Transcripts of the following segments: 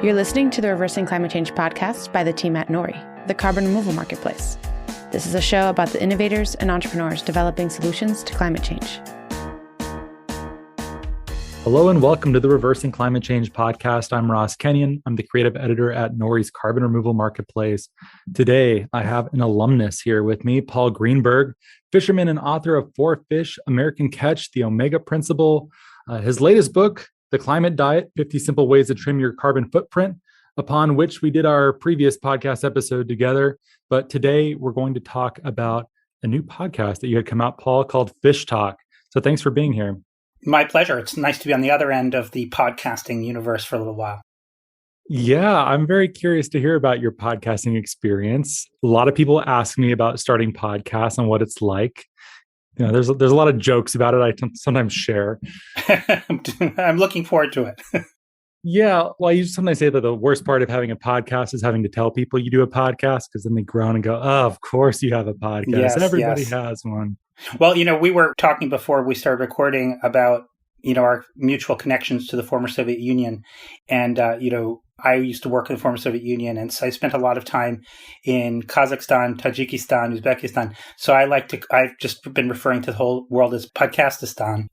You're listening to the Reversing Climate Change podcast by the team at Nori, the carbon removal marketplace. This is a show about the innovators and entrepreneurs developing solutions to climate change. Hello and welcome to the Reversing Climate Change podcast. I'm Ross Kenyon. I'm the creative editor at Nori's carbon removal marketplace. Today, I have an alumnus here with me, Paul Greenberg, fisherman and author of Four Fish, American Catch, The Omega Principle. His latest book, The Climate Diet, 50 Simple Ways to Trim Your Carbon Footprint, upon which we did our previous podcast episode together. But today, we're going to talk about a new podcast that you had come out, Paul, called Fish Talk. So thanks for being here. My pleasure. It's nice to be on the other end of the podcasting universe for a little while. Yeah, I'm very curious to hear about your podcasting experience. A lot of people ask me about starting podcasts and what it's like. You know, there's a lot of jokes about it I sometimes share. I'm looking forward to it. Yeah, well, you sometimes say that the worst part of having a podcast is having to tell people you do a podcast, because then they groan and go, oh, of course you have a podcast. Yes, and everybody yes. has one. Well, we were talking before we started recording about, our mutual connections to the former Soviet Union. And, I used to work in the former Soviet Union. And so I spent a lot of time in Kazakhstan, Tajikistan, Uzbekistan. So I've just been referring to the whole world as podcastistan.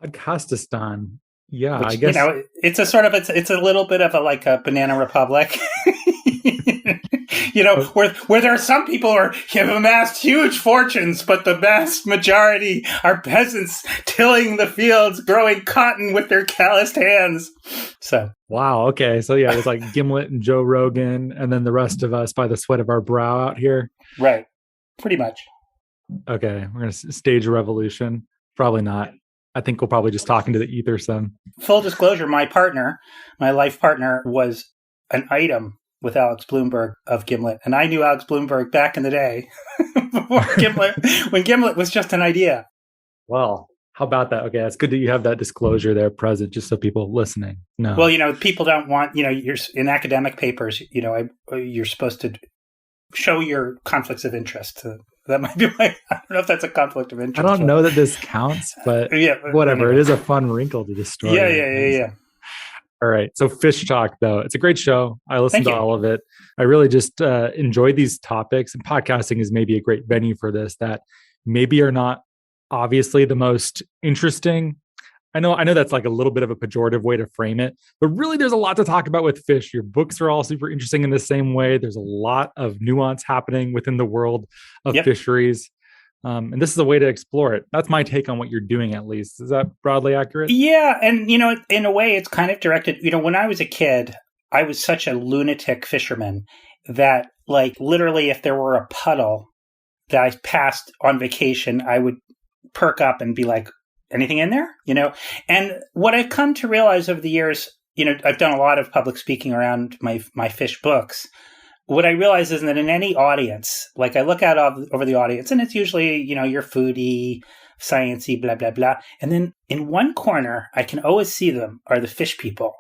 Podcastistan. Yeah, Which, I guess. It's a little bit of a banana republic. Where there are some people who have amassed huge fortunes, but the vast majority are peasants tilling the fields, growing cotton with their calloused hands. So Wow. Okay. So yeah, it's like Gimlet and Joe Rogan, and then the rest of us by the sweat of our brow out here. Right. Pretty much. Okay. We're going to stage a revolution. Probably not. I think we'll probably just talk into the ether some. Full disclosure, my life partner, was an item with Alex Bloomberg of Gimlet. And I knew Alex Bloomberg back in the day before Gimlet, when Gimlet was just an idea. Well, how about that? Okay, it's good that you have that disclosure there present, just so people listening know. Well, people don't want, you're in academic papers, you're supposed to show your conflicts of interest. That might be I don't know if that's a conflict of interest. I don't know that this counts, but yeah, whatever. Anyway. It is a fun wrinkle to the story. Yeah. All right. So Fish Talk, though, it's a great show. I listened to all of it. I really just enjoy these topics, and podcasting is maybe a great venue for this, that maybe are not obviously the most interesting. I know that's like a little bit of a pejorative way to frame it, but really there's a lot to talk about with fish. Your books are all super interesting in the same way. There's a lot of nuance happening within the world of fisheries. And this is a way to explore it. That's my take on what you're doing, at least. Is that broadly accurate? Yeah. And, in a way, it's kind of directed, when I was a kid, I was such a lunatic fisherman that, literally, if there were a puddle that I passed on vacation, I would perk up and be like, anything in there? And what I've come to realize over the years, I've done a lot of public speaking around my fish books. What I realize is that in any audience, I look out over the audience, and it's usually, your foodie, sciencey, blah, blah, blah. And then in one corner, I can always see them are the fish people.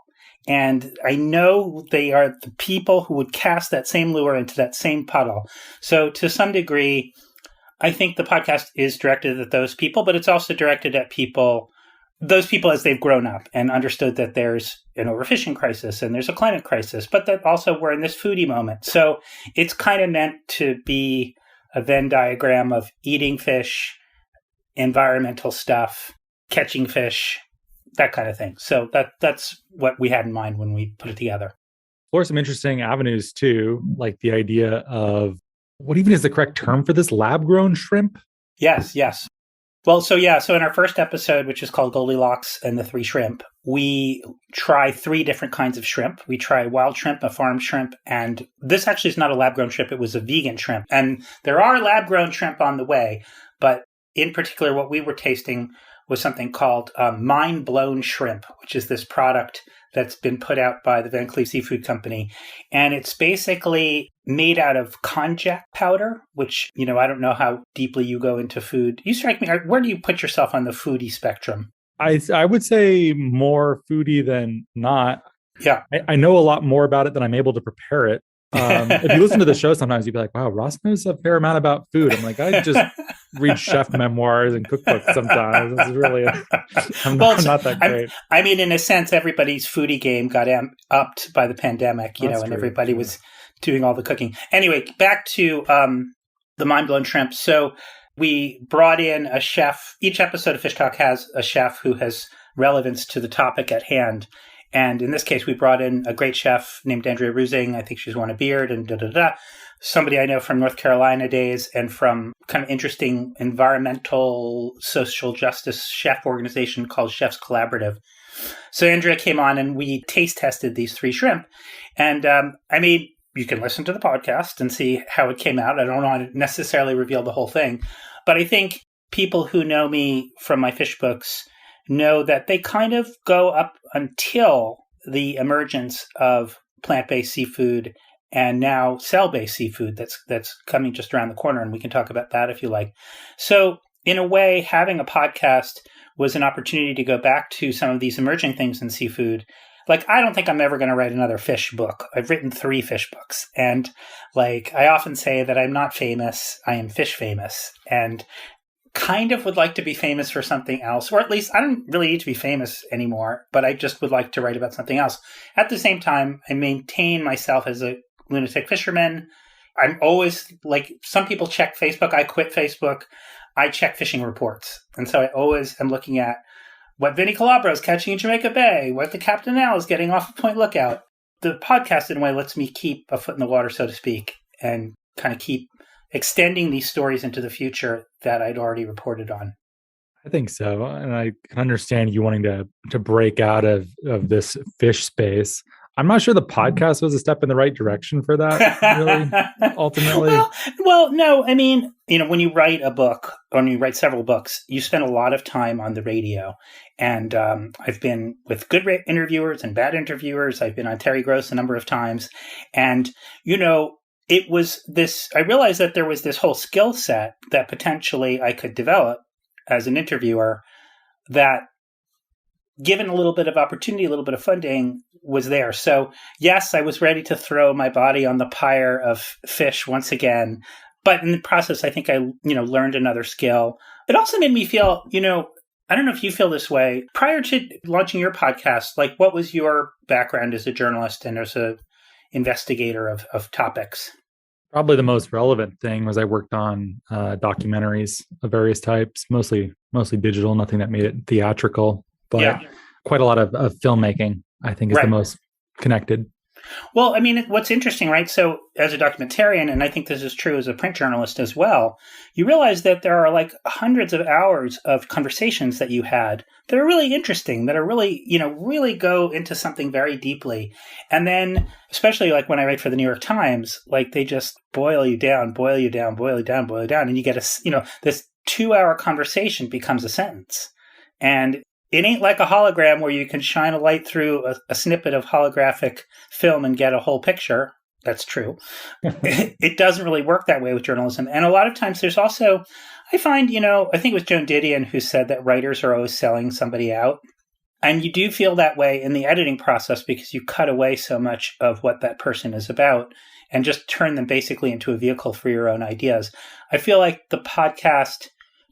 And I know they are the people who would cast that same lure into that same puddle. So to some degree, I think the podcast is directed at those people, but it's also directed at those people as they've grown up and understood that there's an overfishing crisis and there's a climate crisis, but that also we're in this foodie moment. So it's kind of meant to be a Venn diagram of eating fish, environmental stuff, catching fish, that kind of thing. So that's what we had in mind when we put it together. Explore some interesting avenues too, like the idea of what even is the correct term for this, lab-grown shrimp? Yes. Well, so in our first episode, which is called Goldilocks and the Three Shrimp, we try 3 different kinds of shrimp. We try wild shrimp, a farm shrimp, and this actually is not a lab-grown shrimp. It was a vegan shrimp. And there are lab-grown shrimp on the way, but in particular, what we were tasting was something called Mind Blown Shrimp, which is this product that's been put out by the Van Cleef Seafood Company. And it's basically made out of konjac powder, which, I don't know how deeply you go into food. You strike me, where do you put yourself on the foodie spectrum? I would say more foodie than not. Yeah. I know a lot more about it than I'm able to prepare it. If you listen to the show, sometimes you'd be like, wow, Ross knows a fair amount about food. I'm like, I just read chef memoirs and cookbooks sometimes. It's really, I'm not that great. I mean, in a sense, everybody's foodie game got upped by the pandemic, you know, and everybody was doing all the cooking. Anyway, back to the Mind Blown Shrimp. So we brought in a chef. Each episode of Fish Talk has a chef who has relevance to the topic at hand. And in this case, we brought in a great chef named Andrea Rusing. I think she's won a beard and somebody I know from North Carolina days and from kind of interesting environmental social justice chef organization called Chefs Collaborative. So Andrea came on and we taste tested these 3 shrimp. And I mean, you can listen to the podcast and see how it came out. I don't want to necessarily reveal the whole thing, but I think people who know me from my fish books know that they kind of go up until the emergence of plant-based seafood and now cell-based seafood that's coming just around the corner, and we can talk about that if you like. So in a way, having a podcast was an opportunity to go back to some of these emerging things in seafood. Like, I don't think I'm ever going to write another fish book. I've written 3 fish books. And like, I often say that I'm not famous. I am fish famous. And kind of would like to be famous for something else. Or at least I don't really need to be famous anymore, but I just would like to write about something else. At the same time, I maintain myself as a lunatic fisherman. I'm always like, some people check Facebook. I quit Facebook. I check fishing reports. And so I always am looking at what Vinny Calabro is catching in Jamaica Bay, what the Captain Al is getting off of Point Lookout. The podcast, in a way, lets me keep a foot in the water, so to speak, and kind of keep extending these stories into the future that I'd already reported on. I think so. And I can understand you wanting to break out of this fish space. I'm not sure the podcast was a step in the right direction for that, really, ultimately. Well, no, I mean, you know, when you write a book, or when you write several books, you spend a lot of time on the radio. And I've been with good interviewers and bad interviewers. I've been on Terry Gross a number of times. And, you know, it was this, I realized that there was this whole skill set that potentially I could develop as an interviewer that, given a little bit of opportunity, a little bit of funding, was there. So yes, I was ready to throw my body on the pyre of fish once again. But in the process, I think I, learned another skill. It also made me feel, I don't know if you feel this way. Prior to launching your podcast, like, what was your background as a journalist and as a investigator of topics? Probably the most relevant thing was I worked on documentaries of various types, mostly digital, nothing that made it theatrical, but quite a lot of filmmaking, I think, is the most connected. Well, I mean, what's interesting, right? So as a documentarian, and I think this is true as a print journalist as well, you realize that there are like hundreds of hours of conversations that you had that are really interesting, that are really, really go into something very deeply. And then, especially like when I write for the New York Times, like they just boil you down. And you get this 2-hour conversation becomes a sentence. And it ain't like a hologram where you can shine a light through a snippet of holographic film and get a whole picture. That's true. It doesn't really work that way with journalism. And a lot of times there's also, I find, I think it was Joan Didion who said that writers are always selling somebody out. And you do feel that way in the editing process because you cut away so much of what that person is about and just turn them basically into a vehicle for your own ideas. I feel like the podcast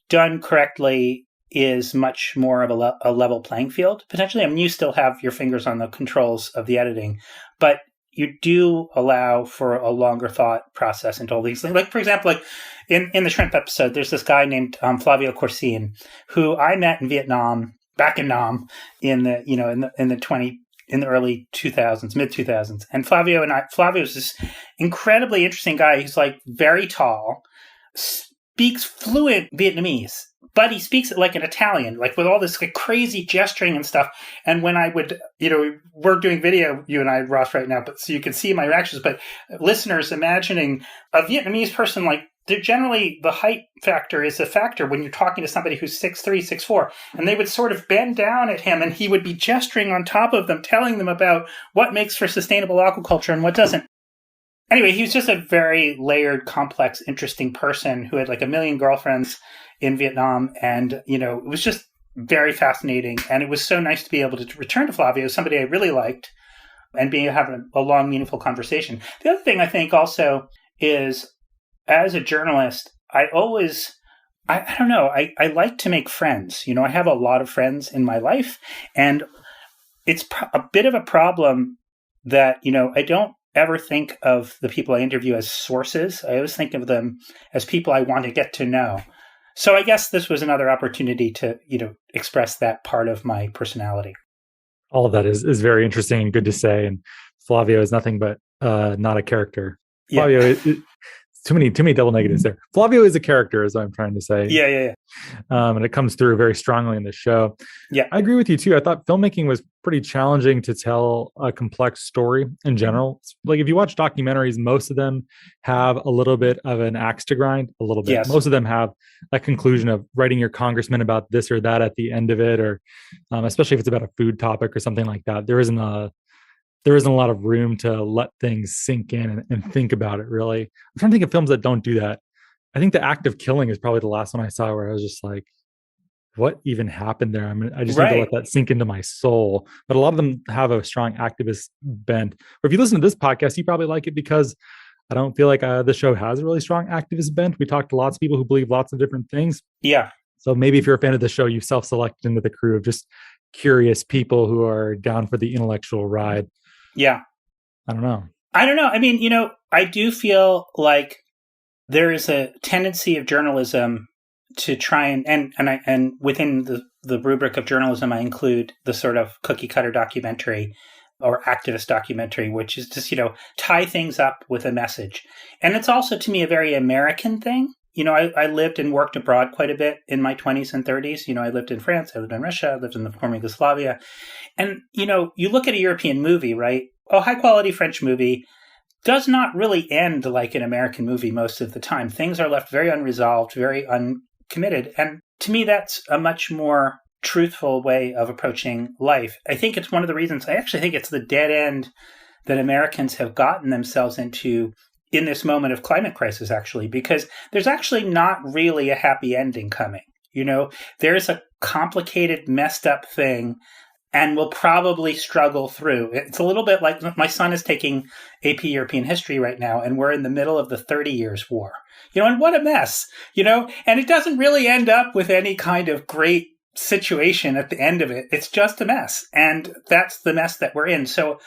done correctly is much more of a level playing field, potentially. I mean, you still have your fingers on the controls of the editing, but you do allow for a longer thought process into all these things. Like, for example, like in the shrimp episode, there's this guy named Flavio Corsine, who I met in Vietnam, back in Nam, in the early 2000s, mid 2000s. And Flavio's this incredibly interesting guy. He's like very tall, speaks fluent Vietnamese, but he speaks it like an Italian, like with all this like crazy gesturing and stuff. And when I would, we're doing video, you and I, Ross, right now, but so you can see my reactions. But listeners imagining a Vietnamese person, like, they're generally, the height factor is a factor when you're talking to somebody who's 6'3", 6'4", and they would sort of bend down at him and he would be gesturing on top of them, telling them about what makes for sustainable aquaculture and what doesn't. Anyway, he was just a very layered, complex, interesting person who had like 1 million girlfriends in Vietnam. And, it was just very fascinating. And it was so nice to be able to return to Flavio, somebody I really liked, and being able to have a long, meaningful conversation. The other thing I think also is, as a journalist, I'm I don't know. I like to make friends. I have a lot of friends in my life, and it's a bit of a problem that, I don't ever think of the people I interview as sources. I always think of them as people I want to get to know. So I guess this was another opportunity to, express that part of my personality. All of that is very interesting and good to say. And Flavio is nothing but not a character. Flavio, too many double negatives there. Flavio is a character, is what I'm trying to say. Yeah. And it comes through very strongly in the show. Yeah, I agree with you too. I thought filmmaking was pretty challenging to tell a complex story in general. Like if you watch documentaries, most of them have a little bit of an axe to grind, a little bit. Yes. Most of them have a conclusion of writing your congressman about this or that at the end of it, or especially if it's about a food topic or something like that. There isn't a lot of room to let things sink in and think about it, really. I'm trying to think of films that don't do that. I think The Act of Killing is probably the last one I saw where I was just like, what even happened there? I just need to let that sink into my soul. But a lot of them have a strong activist bent. Or if you listen to this podcast, you probably like it because I don't feel like the show has a really strong activist bent. We talked to lots of people who believe lots of different things. Yeah. So maybe if you're a fan of the show, you self-selected into the crew of just curious people who are down for the intellectual ride. Yeah. I don't know. I mean, I do feel like there is a tendency of journalism to try and within the rubric of journalism, I include the sort of cookie cutter documentary or activist documentary, which is just, tie things up with a message. And it's also, to me, a very American thing. I lived and worked abroad quite a bit in my 20s and 30s. I lived in France, I lived in Russia, I lived in the former Yugoslavia. And, you look at a European movie, right? A high quality French movie does not really end like an American movie most of the time. Things are left very unresolved, very uncommitted. And to me, that's a much more truthful way of approaching life. I think it's one of the reasons, I actually think it's the dead end that Americans have gotten themselves into in this moment of climate crisis, actually, because there's actually not really a happy ending coming. There's a complicated, messed up thing, and we'll probably struggle through. It's a little bit like my son is taking AP European history right now, and we're in the middle of the 30 Years' War. And what a mess, and it doesn't really end up with any kind of great situation at the end of it. It's just a mess. And that's the mess that we're in. So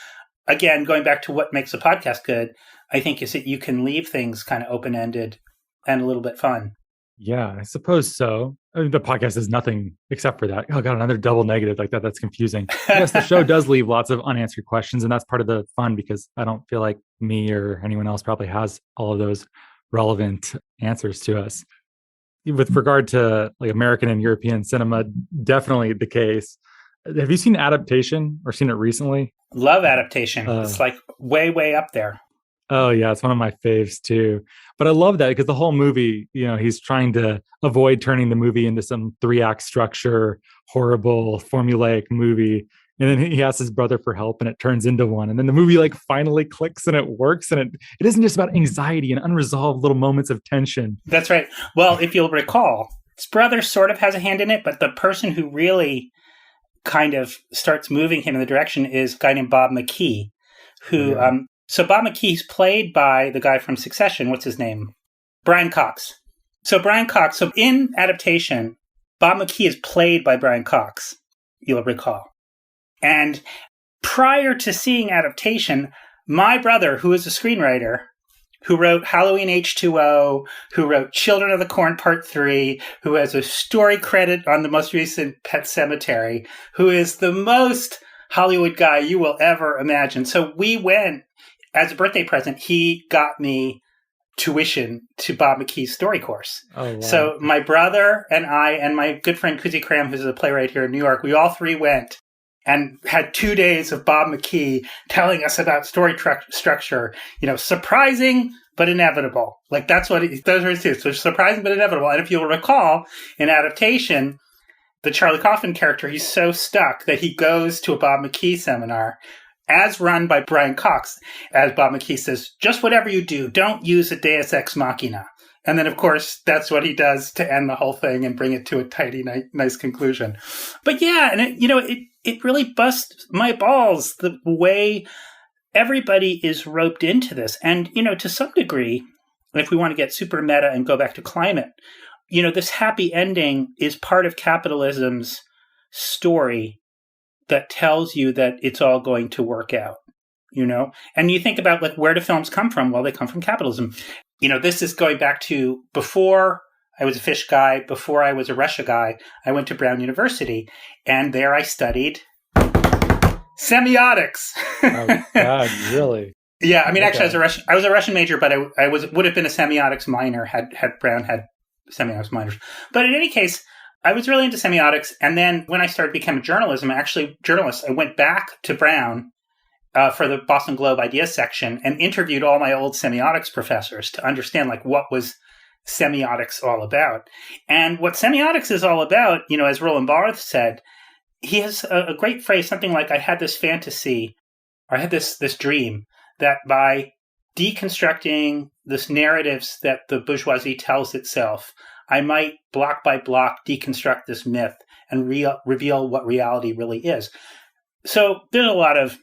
again, going back to what makes a podcast good, I think is that you can leave things kind of open-ended and a little bit fun. Yeah, I suppose so. I mean, the podcast is nothing except for that. Oh God, another double negative like that. That's confusing. Yes, the show does leave lots of unanswered questions, and that's part of the fun because I don't feel like me or anyone else probably has all of those relevant answers to us. With regard to like American and European cinema, definitely the case. Have you seen Adaptation or seen it recently? Love Adaptation. It's like way, way up there. Oh yeah, it's one of my faves too. But I love that because the whole movie, he's trying to avoid turning the movie into some 3-act structure, horrible formulaic movie. And then he asks his brother for help and it turns into one. And then the movie like finally clicks and it works. And it isn't just about anxiety and unresolved little moments of tension. That's right. Well, if you'll recall, his brother sort of has a hand in it, but the person who really kind of starts moving him in the direction is a guy named Bob McKee, who, so Bob McKee's played by the guy from Succession. What's his name? Brian Cox. So in Adaptation, Bob McKee is played by Brian Cox, you'll recall. And prior to seeing Adaptation, my brother, who is a screenwriter, who wrote Halloween H2O, who wrote Children of the Corn Part 3, who has a story credit on the most recent Pet Sematary, who is the most Hollywood guy you will ever imagine. So we went, as a birthday present, he got me tuition to Bob McKee's story course. Oh, wow. So my brother and I and my good friend Kuzi Cram, who's a playwright here in New York, we all three went and had 2 days of Bob McKee telling us about story structure, surprising but inevitable. Like those are his two. So surprising but inevitable. And if you'll recall, in Adaptation, the Charlie Kaufman character, he's so stuck that he goes to a Bob McKee seminar as run by Brian Cox. As Bob McKee says, just whatever you do, don't use a deus ex machina. And then, of course, that's what he does to end the whole thing and bring it to a tidy, nice conclusion. But yeah, and it really busts my balls the way everybody is roped into this. And, to some degree, if we want to get super meta and go back to climate, this happy ending is part of capitalism's story that tells you that it's all going to work out, And you think about, like, where do films come from? Well, they come from capitalism. This is going back to before I was a fish guy, before I was a Russia guy. I went to Brown University, and there I studied semiotics. Oh, God, really? Yeah, I mean, actually, I was a Russian major, but I would have been a semiotics minor had Brown had semiotics minors. But in any case, I was really into semiotics, and then when I started becoming journalist, I went back to Brown for the Boston Globe Ideas section and interviewed all my old semiotics professors to understand, like, what was semiotics all about. And what semiotics is all about, as Roland Barthes said, he has a great phrase, something like, I had this fantasy, or I had this dream, that by deconstructing this narratives that the bourgeoisie tells itself, I might block by block deconstruct this myth and reveal what reality really is. So there's a lot of,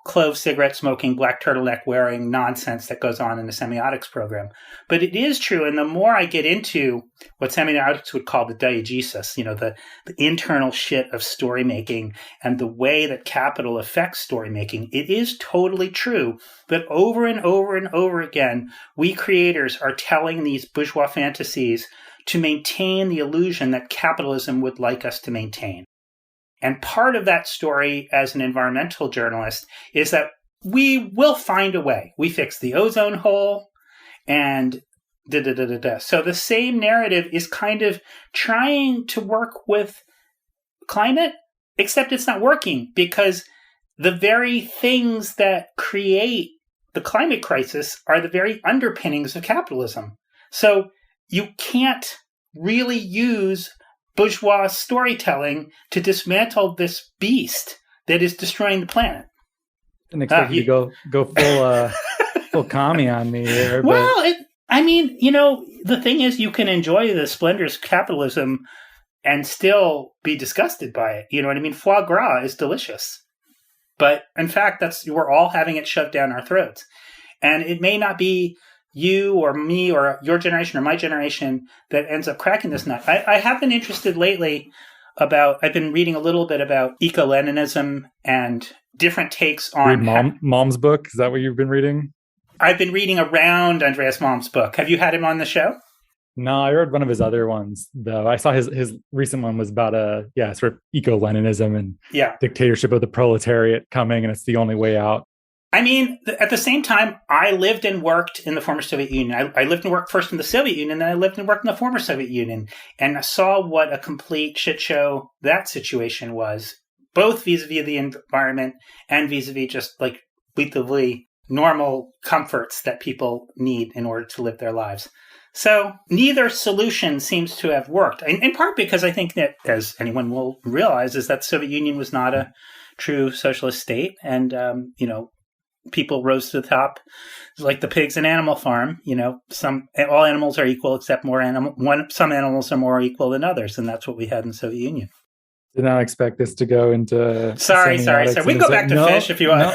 clove cigarette smoking, black turtleneck wearing nonsense that goes on in the semiotics program. But it is true. And the more I get into what semiotics would call the diegesis, the internal shit of story making and the way that capital affects story making, it is totally true that over and over and over again, we creators are telling these bourgeois fantasies to maintain the illusion that capitalism would like us to maintain. And part of that story as an environmental journalist is that we will find a way. We fix the ozone hole and da-da-da-da-da. So the same narrative is kind of trying to work with climate, except it's not working because the very things that create the climate crisis are the very underpinnings of capitalism. So you can't really use bourgeois storytelling to dismantle this beast that is destroying the planet. Didn't expect you to go full commie on me here. Well, the thing is, you can enjoy the splendors of capitalism and still be disgusted by it. You know what I mean? Foie gras is delicious. But in fact, we're all having it shoved down our throats. And it may not be you or me or your generation or my generation that ends up cracking this nut. I have been interested lately I've been reading a little bit about eco-Leninism and different takes on... Read Malm's book? Is that what you've been reading? I've been reading around Andreas Malm's book. Have you had him on the show? No, I read one of his other ones, though. I saw his recent one was about sort of eco-Leninism and dictatorship of the proletariat coming, and it's the only way out. I mean, at the same time, I lived and worked in the former Soviet Union. I lived and worked first in the Soviet Union, then I lived and worked in the former Soviet Union. And I saw what a complete shit show that situation was, both vis-a-vis the environment and vis-a-vis just like relatively normal comforts that people need in order to live their lives. So neither solution seems to have worked, in part because I think that, as anyone will realize, is that the Soviet Union was not a true socialist state. And, people rose to the top, like the pigs in Animal Farm. All animals are equal except some animals are more equal than others, and that's what we had in the Soviet Union. Did not expect this to go into. Sorry. We can go back to fish if you want.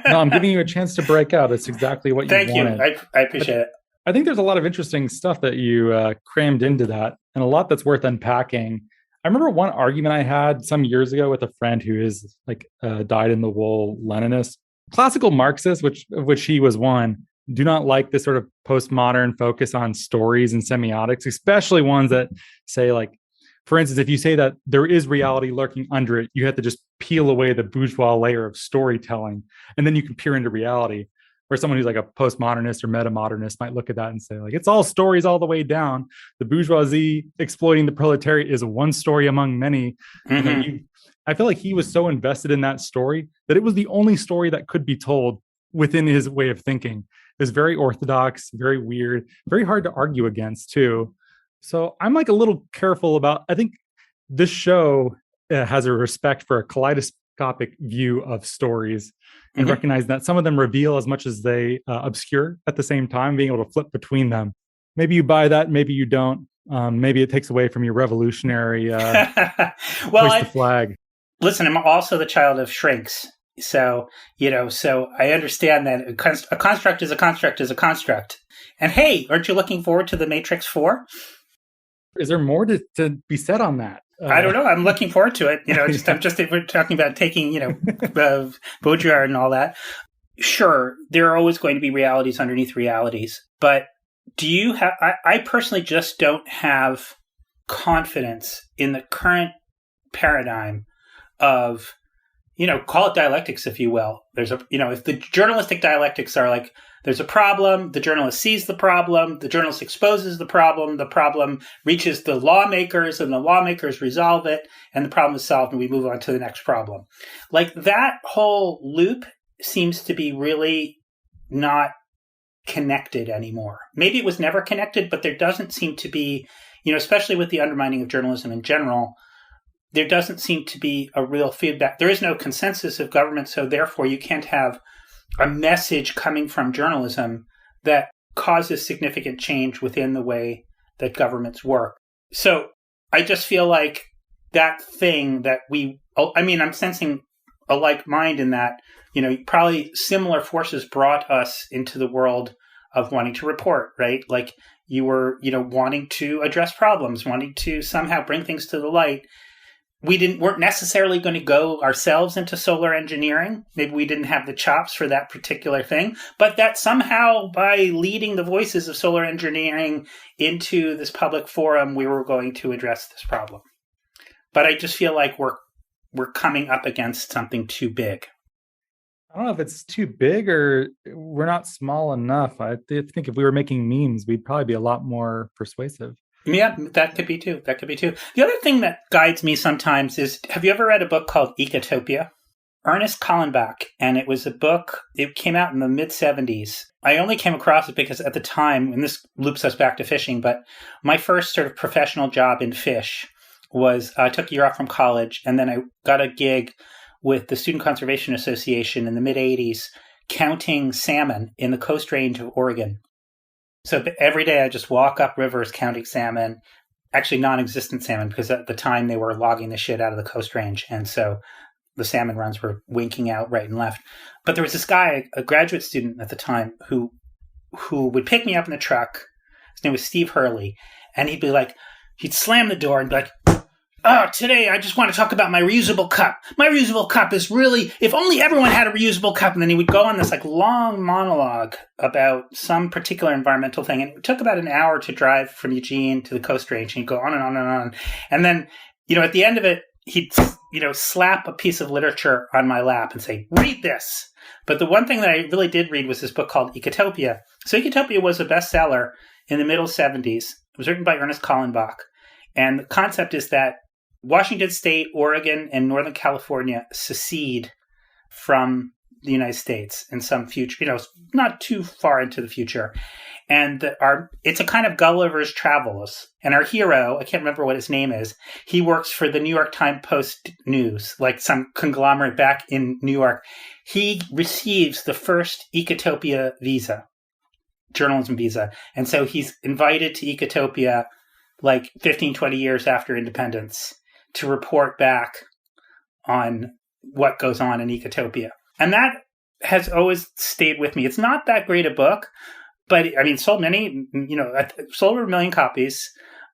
No, I'm giving you a chance to break out. It's exactly what you wanted. Thank you. I appreciate it. I think there's a lot of interesting stuff that you crammed into that, and a lot that's worth unpacking. I remember one argument I had some years ago with a friend who is like dyed-in-the-wool Leninist. Classical Marxists, which he was one, do not like this sort of postmodern focus on stories and semiotics, especially ones that say, like, for instance, if you say that there is reality lurking under it, you have to just peel away the bourgeois layer of storytelling, and then you can peer into reality. Where someone who's like a postmodernist or metamodernist might look at that and say, like, it's all stories all the way down. The bourgeoisie exploiting the proletariat is one story among many. Mm-hmm. I feel like he was so invested in that story that it was the only story that could be told within his way of thinking. It was very orthodox, very weird, very hard to argue against too. So I'm like a little careful about, I think this show has a respect for a kaleidoscopic view of stories and recognize that some of them reveal as much as they obscure at the same time, being able to flip between them. Maybe you buy that, maybe you don't. Maybe it takes away from your revolutionary hoist the flag. Listen, I'm also the child of shrinks. So I understand that a construct is a construct is a construct. And hey, aren't you looking forward to The Matrix 4? Is there more to be said on that? I don't know. I'm looking forward to it. We're talking about taking, Baudrillard and all that. Sure, there are always going to be realities underneath realities. But do you have, I personally just don't have confidence in the current paradigm of, call it dialectics, if you will. There's if the journalistic dialectics are like, there's a problem, the journalist sees the journalist exposes the problem reaches the lawmakers, and the lawmakers resolve it, and the problem is solved, and we move on to the next problem. Like, that whole loop seems to be really not connected anymore. Maybe it was never connected, but there doesn't seem to be, especially with the undermining of journalism in general, there doesn't seem to be a real feedback. There is no consensus of government, so therefore you can't have a message coming from journalism that causes significant change within the way that governments work. So I just feel like that thing that I'm sensing a like mind in that, probably similar forces brought us into the world of wanting to report, right? Like, you were, wanting to address problems, wanting to somehow bring things to the light. We weren't necessarily going to go ourselves into solar engineering. Maybe we didn't have the chops for that particular thing, but that somehow by leading the voices of solar engineering into this public forum, we were going to address this problem. But I just feel like we're coming up against something too big. I don't know if it's too big or we're not small enough. I think if we were making memes, we'd probably be a lot more persuasive. Yeah, that could be too. The other thing that guides me sometimes is, have you ever read a book called Ecotopia? Ernest Kallenbach, and it was a book, it came out in the mid-'70s. I only came across it because at the time, and this loops us back to fishing, but my first sort of professional job in fish was, I took a year off from college, and then I got a gig with the Student Conservation Association in the mid-'80s, counting salmon in the Coast Range of Oregon. So every day I just walk up rivers counting salmon, actually non-existent salmon, because at the time they were logging the shit out of the Coast Range. And so the salmon runs were winking out right and left. But there was this guy, a graduate student at the time, who would pick me up in the truck. His name was Steve Hurley. And he'd slam the door and be like, "Oh, today I just want to talk about my reusable cup. My reusable cup is really, if only everyone had a reusable cup." And then he would go on this long monologue about some particular environmental thing. And it took about an hour to drive from Eugene to the Coast Range. And he'd go on and on and on. And then, at the end of it, he'd, slap a piece of literature on my lap and say, "Read this." But the one thing that I really did read was this book called Ecotopia. So Ecotopia was a bestseller in the middle 70s. It was written by Ernest Kallenbach. And the concept is that Washington State, Oregon, and Northern California secede from the United States in some future, not too far into the future. And it's a kind of Gulliver's Travels. And our hero, I can't remember what his name is, he works for the New York Times Post News, like some conglomerate back in New York. He receives the first Ecotopia visa, journalism visa. And so he's invited to Ecotopia like 15, 20 years after independence to report back on what goes on in Ecotopia. And that has always stayed with me. It's not that great a book, but sold sold over 1 million copies.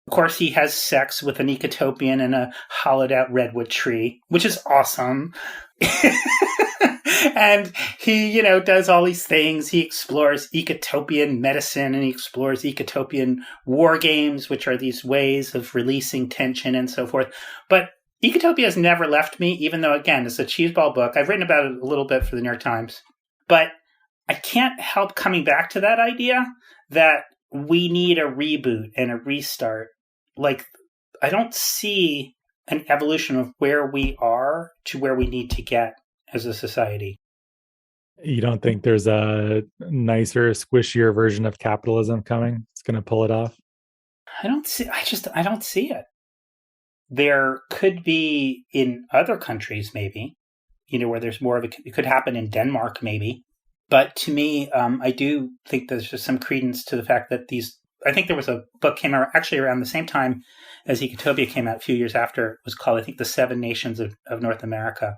Of course, he has sex with an Ecotopian in a hollowed out redwood tree, which is awesome. And he, does all these things. He explores Ecotopian medicine, and he explores Ecotopian war games, which are these ways of releasing tension and so forth. But Ecotopia has never left me, even though, again, it's a cheeseball book. I've written about it a little bit for the New York Times. But I can't help coming back to that idea that we need a reboot and a restart. Like, I don't see an evolution of where we are to where we need to get as a society. You don't think there's a nicer, squishier version of capitalism coming? It's going to pull it off? I don't see it. There could be in other countries, maybe, where there's more of it. It could happen in Denmark, maybe. But to me, I do think there's just some credence to the fact that I think there was a book came out actually around the same time as Ecotopia came out, a few years after. It was called, I think, The 7 Nations of North America.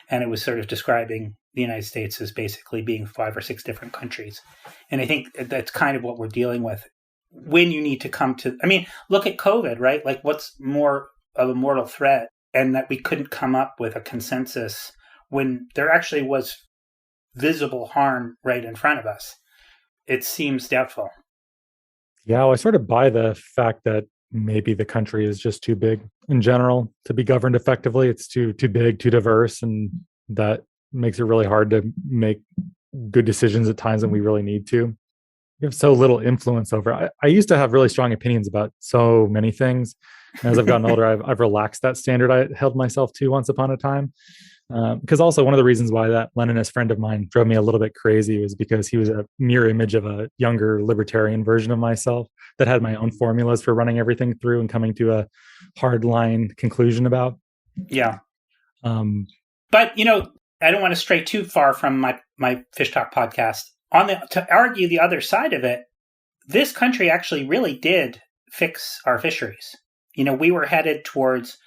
And it was sort of describing the United States as basically being 5 or 6 different countries. And I think that's kind of what we're dealing with. when you need to come to, I mean, look at COVID, right? Like what's more of a mortal threat, and that we couldn't come up with a consensus when there actually was visible harm right in front of us. It seems doubtful. Yeah, well, I sort of buy the fact that maybe the country is just too big in general to be governed effectively. It's too big, too diverse, and that makes it really hard to make good decisions at times when we really need to. We have so little influence over. I used to have really strong opinions about so many things. And as I've gotten older, I've relaxed that standard I held myself to once upon a time. Because also one of the reasons why that Leninist friend of mine drove me a little bit crazy was because he was a mirror image of a younger libertarian version of myself that had my own formulas for running everything through and coming to a hard line conclusion about. Yeah. But, I don't want to stray too far from my Fish Talk podcast. To argue the other side of it, this country actually really did fix our fisheries. We were headed towards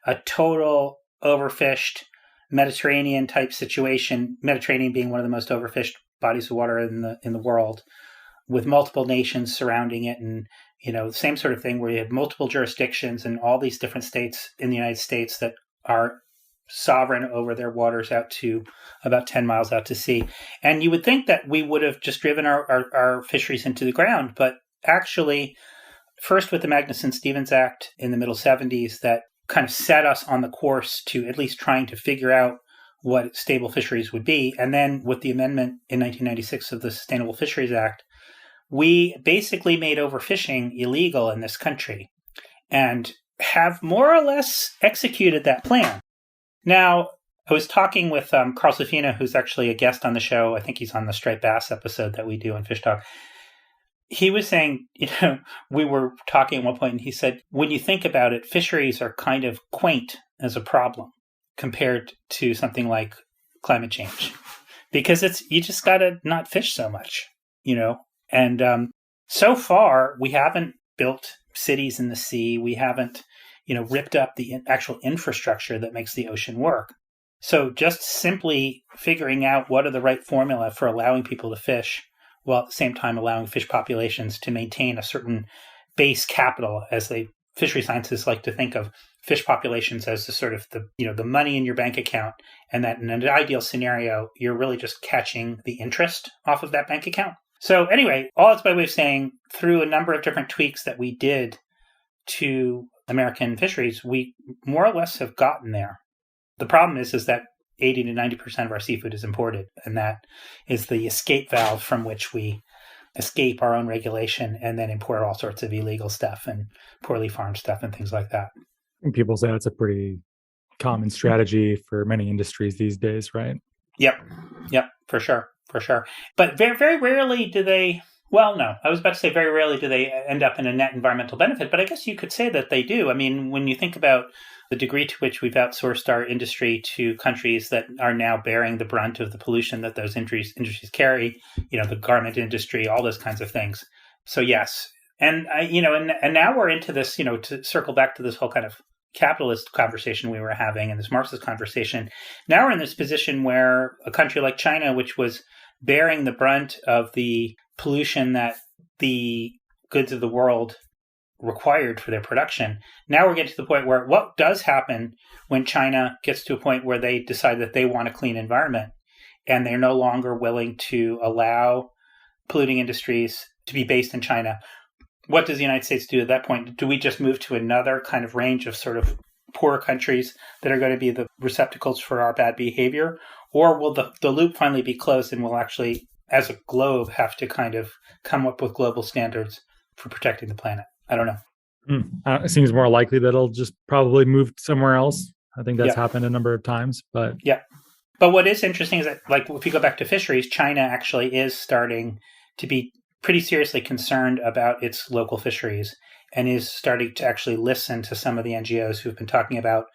a total overfished Mediterranean type situation, Mediterranean being one of the most overfished bodies of water in the world, with multiple nations surrounding it, and the same sort of thing where you have multiple jurisdictions and all these different states in the United States that are sovereign over their waters out to about 10 miles out to sea. And you would think that we would have just driven our fisheries into the ground, but actually, first with the Magnuson-Stevens Act in the middle 70s, that kind of set us on the course to at least trying to figure out what stable fisheries would be. And then with the amendment in 1996 of the Sustainable Fisheries Act, we basically made overfishing illegal in this country and have more or less executed that plan. Now, I was talking with Carl Safina, who's actually a guest on the show. I think he's on the striped bass episode that we do on Fish Talk. He was saying, we were talking at one point, and he said, when you think about it, fisheries are kind of quaint as a problem compared to something like climate change, because you just got to not fish so much, And so far, we haven't built cities in the sea. We haven't, ripped up the actual infrastructure that makes the ocean work. So just simply figuring out what are the right formula for allowing people to fish, while at the same time allowing fish populations to maintain a certain base capital, as fishery scientists like to think of fish populations as the sort of the money in your bank account, and that in an ideal scenario, you're really just catching the interest off of that bank account. So anyway, all that's by way of saying, through a number of different tweaks that we did to American fisheries, we more or less have gotten there. The problem is that 80 to 90% of our seafood is imported, and that is the escape valve from which we escape our own regulation and then import all sorts of illegal stuff and poorly farmed stuff and things like that. And people say that's a pretty common strategy for many industries these days, right? Yep, for sure. But very, very rarely do they, well, no, I was about to say very rarely do they end up in a net environmental benefit, but I guess you could say that they do. I mean, when you think about the degree to which we've outsourced our industry to countries that are now bearing the brunt of the pollution that those industries carry, the garment industry, all those kinds of things. So yes. And and now we're into this, to circle back to this whole kind of capitalist conversation we were having and this Marxist conversation. Now we're in this position where a country like China, which was bearing the brunt of the pollution that the goods of the world required for their production. Now we're getting to the point where what does happen when China gets to a point where they decide that they want a clean environment and they're no longer willing to allow polluting industries to be based in China. What does the United States do at that point? Do we just move to another kind of range of sort of poorer countries that are going to be the receptacles for our bad behavior? Or will the loop finally be closed and we'll actually, as a globe, have to kind of come up with global standards for protecting the planet? I don't know. It seems more likely that it'll just probably move somewhere else. I think that's happened a number of times. But But what is interesting is that, like, if you go back to fisheries, China actually is starting to be pretty seriously concerned about its local fisheries and is starting to actually listen to some of the NGOs who've been talking about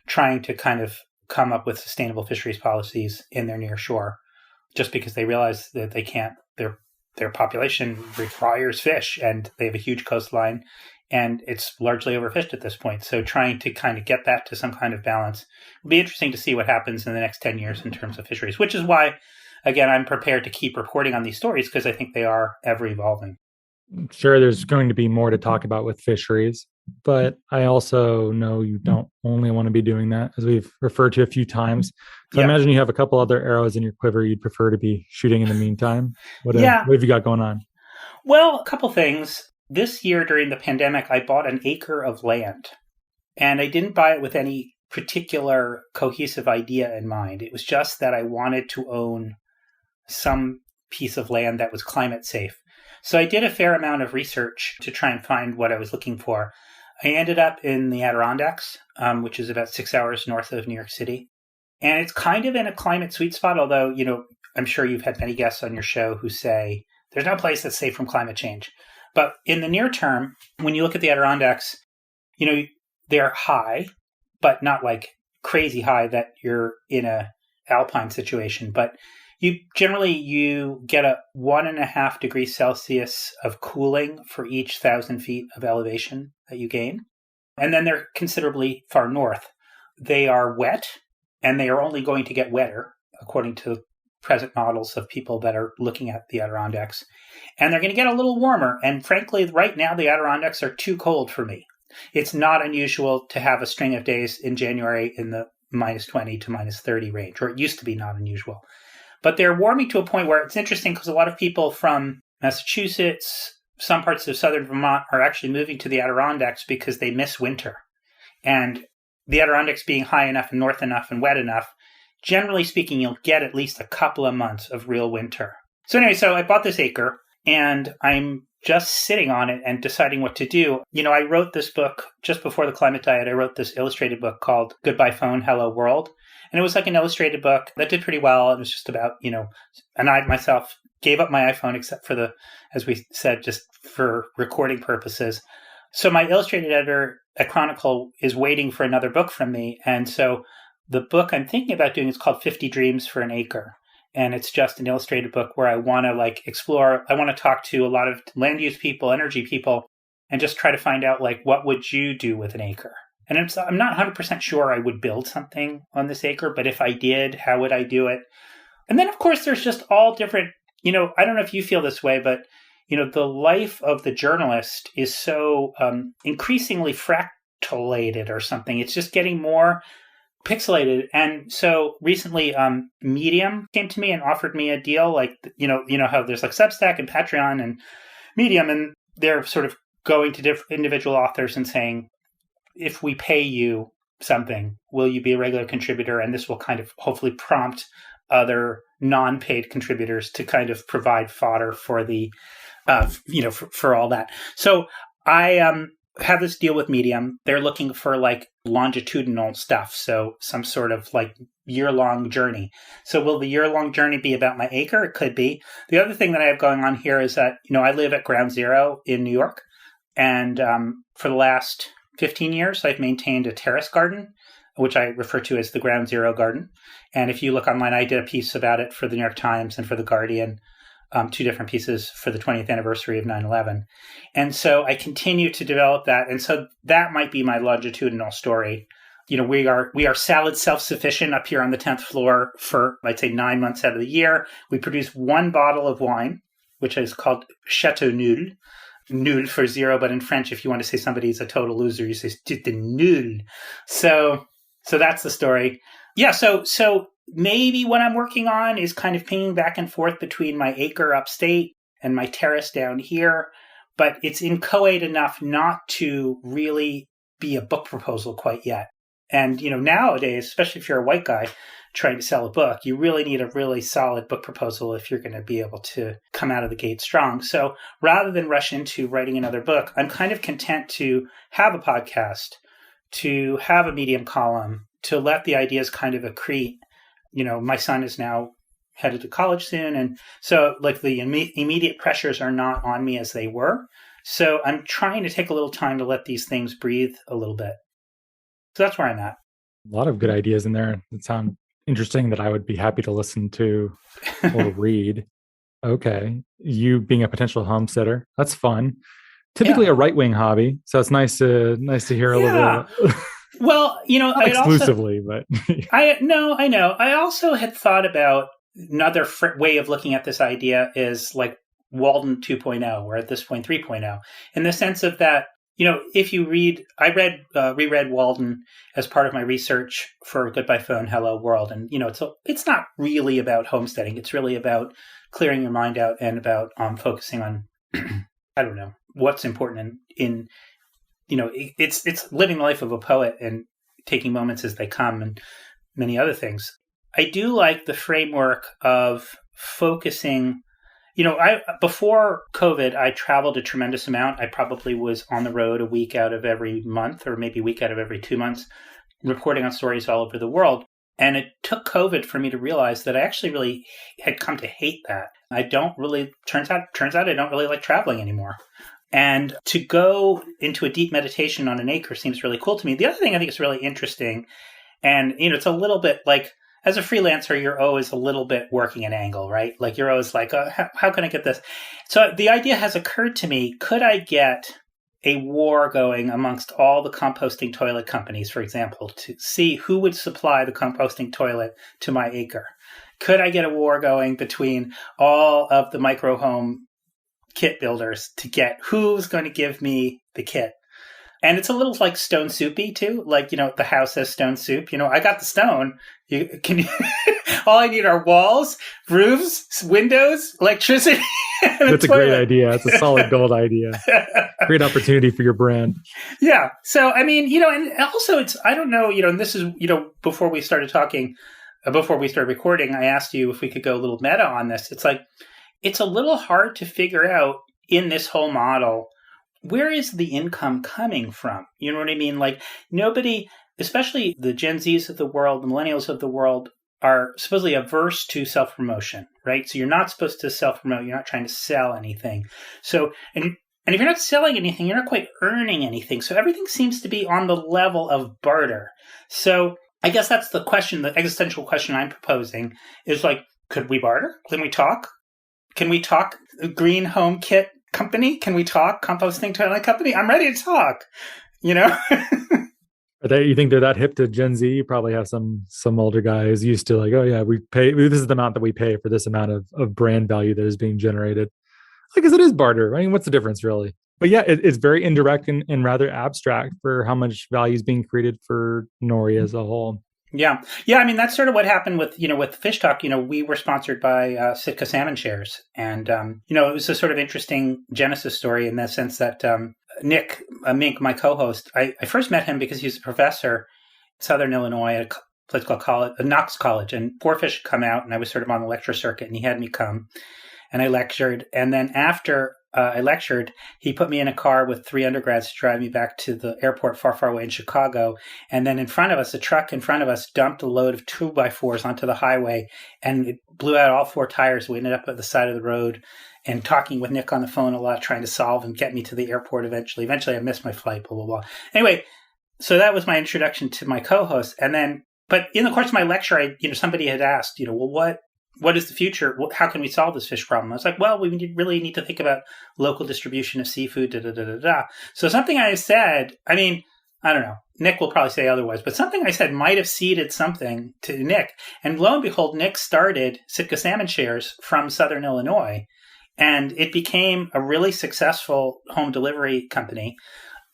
trying to kind of come up with sustainable fisheries policies in their near shore, just because they realize that they can't, their population requires fish and they have a huge coastline and it's largely overfished at this point. So trying to kind of get that to some kind of balance will be interesting to see what happens in the next 10 years in terms of fisheries, which is why, again, I'm prepared to keep reporting on these stories because I think they are ever evolving. Sure, there's going to be more to talk about with fisheries, but I also know you don't only want to be doing that, as we've referred to a few times. So I imagine you have a couple other arrows in your quiver you'd prefer to be shooting in the meantime. What have you got going on? Well, a couple things. This year during the pandemic, I bought an acre of land, and I didn't buy it with any particular cohesive idea in mind. It was just that I wanted to own some piece of land that was climate safe. So I did a fair amount of research to try and find what I was looking for. I ended up in the Adirondacks, which is about 6 hours north of New York City. And it's kind of in a climate sweet spot, although, I'm sure you've had many guests on your show who say there's no place that's safe from climate change. But in the near term, when you look at the Adirondacks, they're high, but not like crazy high that you're in a alpine situation. But you get a 1.5 degrees Celsius of cooling for each 1,000 feet of elevation that you gain. And then they're considerably far north. They are wet, and they are only going to get wetter, according to present models of people that are looking at the Adirondacks. And they're going to get a little warmer. And frankly, right now, the Adirondacks are too cold for me. It's not unusual to have a string of days in January in the minus 20 to minus 30 range, or it used to be not unusual. But they're warming to a point where it's interesting because a lot of people from Massachusetts, some parts of southern Vermont are actually moving to the Adirondacks because they miss winter. And the Adirondacks being high enough and north enough and wet enough, generally speaking, you'll get at least a couple of months of real winter. So anyway, I bought this acre and I'm just sitting on it and deciding what to do. I wrote this book just before the climate diet. I wrote this illustrated book called Goodbye Phone, Hello World. And it was like an illustrated book that did pretty well. It was just about, and I myself gave up my iPhone except for as we said, just for recording purposes. So my illustrated editor at Chronicle is waiting for another book from me. And so the book I'm thinking about doing is called 50 Dreams for an Acre. And it's just an illustrated book where I want to explore. I want to talk to a lot of land use people, energy people, and just try to find out what would you do with an acre? And I'm not 100% sure I would build something on this acre, but if I did, how would I do it? And then, of course, there's just all different, I don't know if you feel this way, but, the life of the journalist is so increasingly fractalated or something. It's just getting more pixelated. And so recently, Medium came to me and offered me a deal, how there's Substack and Patreon and Medium, and they're sort of going to different individual authors and saying, if we pay you something, will you be a regular contributor? And this will kind of hopefully prompt other non-paid contributors to kind of provide fodder for the, for all that. So I have this deal with Medium. They're looking for longitudinal stuff. So some sort of year-long journey. So will the year-long journey be about my acre? It could be. The other thing that I have going on here is that, I live at Ground Zero in New York. And for the last 15 years, I've maintained a terrace garden, which I refer to as the Ground Zero Garden. And if you look online, I did a piece about it for the New York Times and for The Guardian, 2 different pieces for the 20th anniversary of 9/11. And so I continue to develop that. And so that might be my longitudinal story. We are salad self-sufficient up here on the 10th floor for, I'd say, 9 months out of the year. We produce 1 bottle of wine, which is called Chateau Nul. Nul for 0, but in French, if you want to say somebody's a total loser, you say "c'est nul." So that's the story. Yeah. So maybe what I'm working on is kind of pinging back and forth between my acre upstate and my terrace down here, but it's inchoate enough not to really be a book proposal quite yet. And nowadays, especially if you're a white guy trying to sell a book, you really need a really solid book proposal if you're going to be able to come out of the gate strong. So rather than rush into writing another book, I'm kind of content to have a podcast, to have a Medium column, to let the ideas kind of accrete. My son is now headed to college soon. And so the immediate pressures are not on me as they were. So I'm trying to take a little time to let these things breathe a little bit. So that's where I'm at. A lot of good ideas in there that sound interesting that I would be happy to listen to or read. Okay. You being a potential homesteader, that's fun. Typically a right-wing hobby. So it's nice to hear a little bit. Well, not exclusively, but I know. I also had thought about another way of looking at this idea is Walden 2.0, or at this point 3.0, in the sense of that, if you reread Walden as part of my research for Goodbye Phone, Hello World. And, it's not really about homesteading. It's really about clearing your mind out and about focusing on, I don't know, what's important in it's living the life of a poet and taking moments as they come and many other things. I do like the framework of focusing. Before COVID, I traveled a tremendous amount. I probably was on the road a week out of every month, or maybe a week out of every 2 months, reporting on stories all over the world. And it took COVID for me to realize that I actually really had come to hate that. Turns out I don't really like traveling anymore. And to go into a deep meditation on an acre seems really cool to me. The other thing I think is really interesting, and, it's a little bit like, as a freelancer, you're always a little bit working an angle, right? Like you're always like, how can I get this? So the idea has occurred to me, could I get a war going amongst all the composting toilet companies, for example, to see who would supply the composting toilet to my acre? Could I get a war going between all of the micro home kit builders to get who's going to give me the kit? And it's a little like stone soupy too. Like, the house has stone soup. I got the stone. All I need are walls, roofs, windows, electricity. That's a great idea. It's a solid gold idea. Great opportunity for your brand. Yeah. So, and also I don't know, and this is, before we started recording, I asked you if we could go a little meta on this. It's like, it's a little hard to figure out in this whole model, where is the income coming from? You know what I mean? Like nobody, especially the Gen Zs of the world, the millennials of the world, are supposedly averse to self-promotion, right? So you're not supposed to self-promote. You're not trying to sell anything. So, and if you're not selling anything, you're not quite earning anything. So everything seems to be on the level of barter. So I guess that's the question, the existential question I'm proposing is like, could we barter? Can we talk? Can we talk green home kit company? Can we talk composting toilet company? I'm ready to talk, You think they're that hip to Gen Z? You probably have some older guys used to like, oh yeah, we pay, this is the amount that we pay for this amount of brand value that is being generated. I guess it is barter. I mean, what's the difference really? But yeah, it's very indirect and rather abstract for how much value is being created for Nori as a whole. Yeah. Yeah. I mean, that's sort of what happened with, with Fish Talk. We were sponsored by Sitka Salmon Shares. And, it was a sort of interesting genesis story in the sense that Nick Mink, my co-host, I first met him because he was a professor in Southern Illinois at a place called Knox College. And Four Fish had come out, and I was sort of on the lecture circuit, and he had me come. And I lectured. And then after I lectured, he put me in a car with 3 undergrads to drive me back to the airport far, far away in Chicago. And then in front of us, a truck in front of us dumped a load of 2x4s onto the highway, and it blew out all 4 tires. We ended up at the side of the road and talking with Nick on the phone a lot, trying to solve and get me to the airport eventually. Eventually, I missed my flight, blah, blah, blah. Anyway, so that was my introduction to my co-host. And then, but in the course of my lecture, somebody had asked, well, what is the future? How can we solve this fish problem? I was like, well, we really need to think about local distribution of seafood, So something I said, I don't know, Nick will probably say otherwise, but something I said might have seeded something to Nick. And lo and behold, Nick started Sitka Salmon Shares from Southern Illinois, and it became a really successful home delivery company.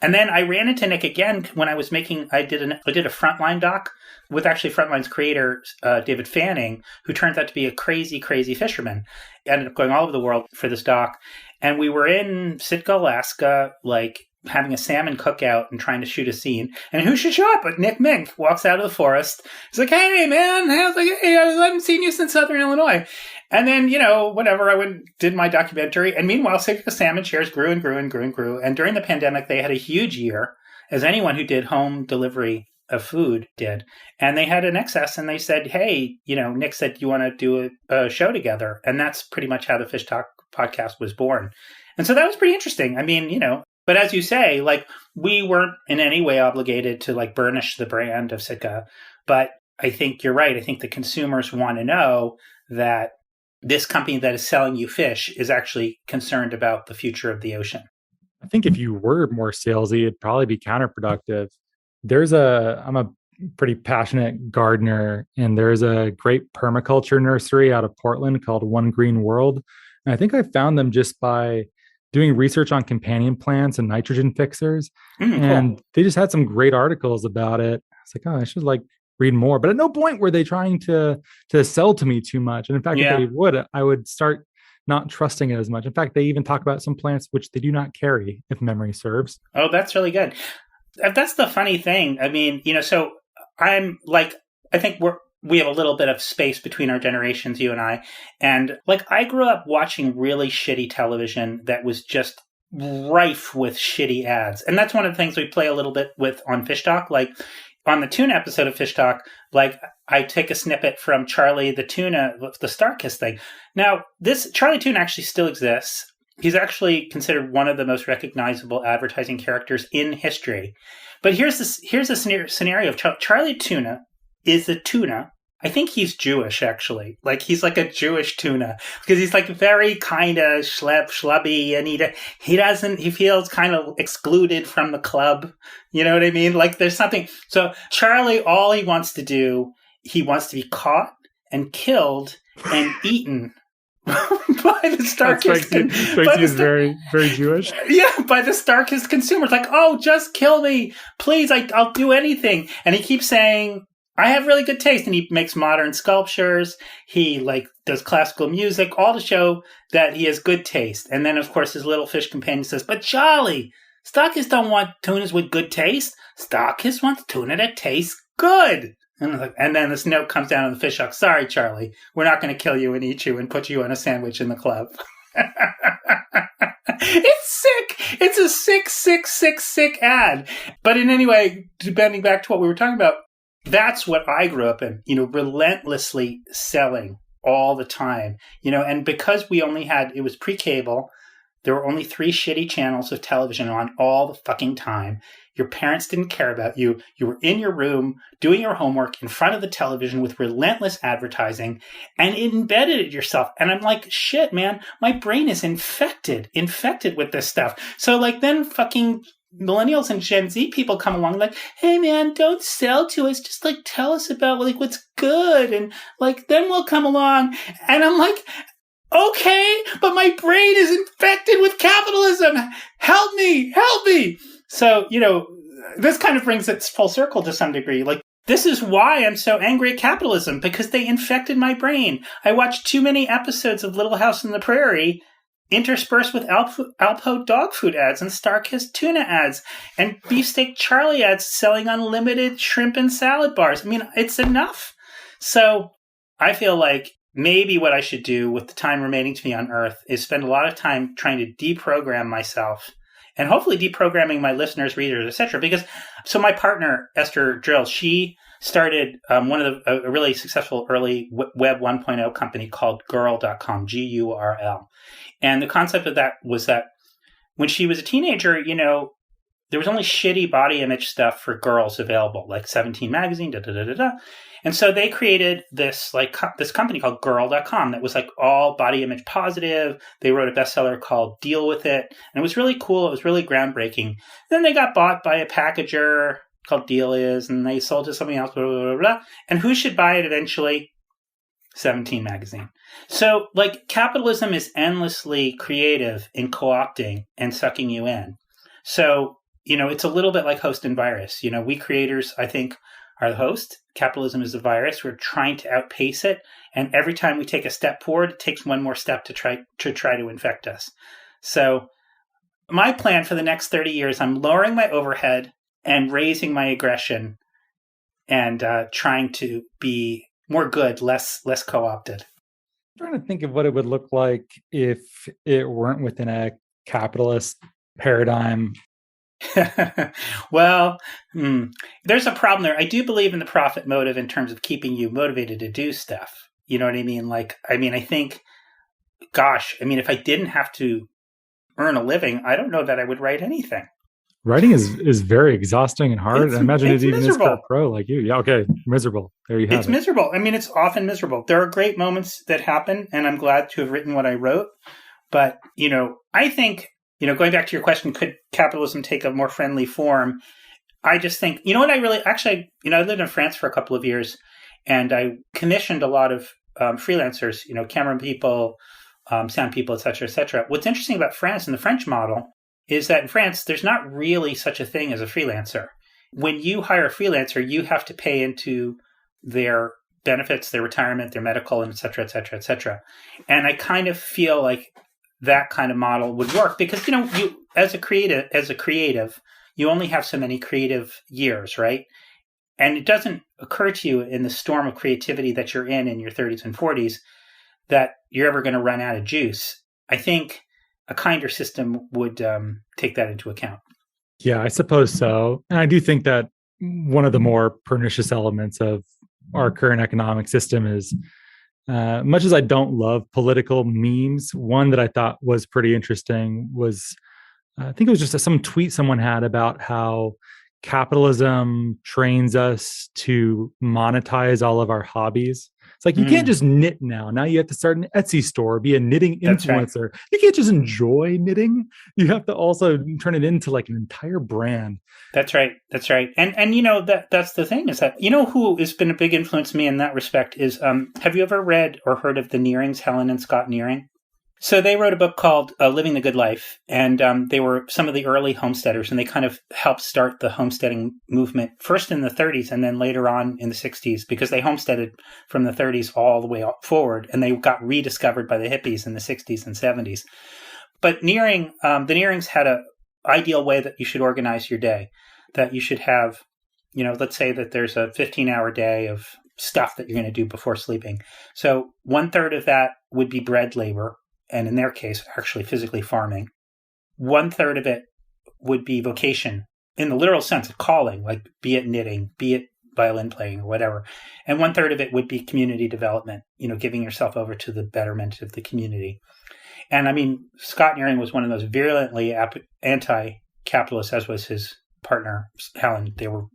And then I ran into Nick again when I did a Frontline doc with actually Frontline's creator, David Fanning, who turns out to be a crazy, crazy fisherman. Ended up going all over the world for this doc. And we were in Sitka, Alaska, like having a salmon cookout and trying to shoot a scene. And who should show up but Nick Mink walks out of the forest. He's like, hey, man. I was like, hey, I haven't seen you since Southern Illinois. And then, whatever, I did my documentary. And meanwhile, Sitka Salmon Shares grew and grew and grew and grew. And during the pandemic, they had a huge year, as anyone who did home delivery of food did. And they had an excess, and they said, hey, Nick said, you want to do a show together? And that's pretty much how the Fish Talk podcast was born. And so that was pretty interesting. But as you say, like, we weren't in any way obligated to like burnish the brand of Sitka. But I think you're right. I think the consumers want to know that this company that is selling you fish is actually concerned about the future of the ocean. I think if you were more salesy, it'd probably be counterproductive. I'm a pretty passionate gardener, and there's a great permaculture nursery out of Portland called One Green World. And I think I found them just by doing research on companion plants and nitrogen fixers. And Cool. they just had some great articles about it. It's like, oh, I should like read more. But at no point were they trying to sell to me too much. And in fact, if Yeah. they would, I would start not trusting it as much. In fact, they even talk about some plants which they do not carry, if memory serves. Oh, that's really good. That's the funny thing. I mean, so I'm like, I think we have a little bit of space between our generations, you and I. And like, I grew up watching really shitty television that was just rife with shitty ads. And that's one of the things we play a little bit with on Fish Talk. Like on the tuna episode of Fish Talk, like I take a snippet from Charlie the Tuna, the Starkist thing. Now, this Charlie Tuna actually still exists. He's actually considered one of the most recognizable advertising characters in history. But here's the scenario of Charlie Tuna is the tuna. I think he's Jewish, actually. Like, he's like a Jewish tuna because he's like very kind of schlubby, and he feels kind of excluded from the club. You know what I mean? Like, there's something. So Charlie, all he wants to do, he wants to be caught and killed and eaten by the starkest. He's very, very Jewish. Yeah, by the starkest consumers. Like, oh, just kill me, please. I'll do anything. And he keeps saying, I have really good taste. And he makes modern sculptures. He like does classical music, all to show that he has good taste. And then, of course, his little fish companion says, but Charlie, stockists don't want tunas with good taste. Stockists want tuna that tastes good. And then this note comes down on the fish hook. Sorry, Charlie, we're not going to kill you and eat you and put you on a sandwich in the club. It's sick. It's a sick ad. But in any way, bending back to what we were talking about, that's what I grew up in, relentlessly selling all the time, and because it was pre-cable, there were only 3 shitty channels of television on all the fucking time. Your parents didn't care about you. You were in your room doing your homework in front of the television with relentless advertising and embedded yourself. And I'm like, shit, man, my brain is infected with this stuff. So like then fucking millennials and Gen Z people come along like, hey man, don't sell to us. Just like tell us about like what's good. And like, then we'll come along. And I'm like, okay, but my brain is infected with capitalism. Help me. So, this kind of brings it full circle to some degree. Like, this is why I'm so angry at capitalism, because they infected my brain. I watched too many episodes of Little House on the Prairie interspersed with Alpo dog food ads and Starkist tuna ads and Beefsteak Charlie ads selling unlimited shrimp and salad bars. I mean, it's enough. So I feel like maybe what I should do with the time remaining to me on Earth is spend a lot of time trying to deprogram myself and hopefully deprogramming my listeners, readers, etc. Because so my partner, Esther Drill, she started a really successful early Web 1.0 company called Gurl.com, Gurl. And the concept of that was that when she was a teenager, there was only shitty body image stuff for girls available, like 17 magazine, And so they created this this company called Gurl.com that was like all body image positive. They wrote a bestseller called Deal With It. And it was really cool. It was really groundbreaking. Then they got bought by a packager called Deal Is, and they sold to something else, blah, blah, blah, blah. And who should buy it eventually? 17 magazine. So like capitalism is endlessly creative in co-opting and sucking you in. So, it's a little bit like host and virus. We creators, I think, are the host. Capitalism is the virus. We're trying to outpace it. And every time we take a step forward, it takes one more step to try to infect us. So my plan for the next 30 years, I'm lowering my overhead and raising my aggression and trying to be more good, less co-opted. I'm trying to think of what it would look like if it weren't within a capitalist paradigm. Well, there's a problem there. I do believe in the profit motive in terms of keeping you motivated to do stuff. You know what I mean? I think, if I didn't have to earn a living, I don't know that I would write anything. Writing is very exhausting and hard. I imagine it even miserable. is for a pro like you. Yeah, okay. Miserable. There you have it. It's miserable. It's often miserable. There are great moments that happen, and I'm glad to have written what I wrote. But, I think, going back to your question, could capitalism take a more friendly form? I just think, I lived in France for a couple of years, and I commissioned a lot of freelancers, camera people, sound people, et cetera, et cetera. What's interesting about France and the French model is that in France, there's not really such a thing as a freelancer. When you hire a freelancer, you have to pay into their benefits, their retirement, their medical, and et cetera, et cetera, et cetera. And I kind of feel like that kind of model would work because, you as a creative, you only have so many creative years, right? And it doesn't occur to you in the storm of creativity that you're in your 30s and 40s that you're ever going to run out of juice. I think a kinder system would take that into account. Yeah, I suppose so. And I do think that one of the more pernicious elements of our current economic system is, much as I don't love political memes, one that I thought was pretty interesting was, I think it was just some tweet someone had about how capitalism trains us to monetize all of our hobbies. It's like, you can't just knit now. Now you have to start an Etsy store, be a knitting influencer. Right. You can't just enjoy knitting. You have to also turn it into like an entire brand. That's right. That's right. And that's the thing is that, who has been a big influence on me in that respect is, have you ever read or heard of the Nearings, Helen and Scott Nearing? So they wrote a book called Living the Good Life, and they were some of the early homesteaders, and they kind of helped start the homesteading movement, first in the 30s and then later on in the 60s, because they homesteaded from the 30s all the way forward, and they got rediscovered by the hippies in the 60s and 70s. But the Nearings had an ideal way that you should organize your day, that you should have, let's say that there's a 15-hour day of stuff that you're going to do before sleeping. So 1/3 of that would be bread labor, and in their case, actually physically farming. 1/3 of it would be vocation, in the literal sense of calling, like be it knitting, be it violin playing or whatever. And 1/3 of it would be community development, giving yourself over to the betterment of the community. And I mean, Scott Nearing was one of those virulently anti-capitalist, as was his partner, Helen. They were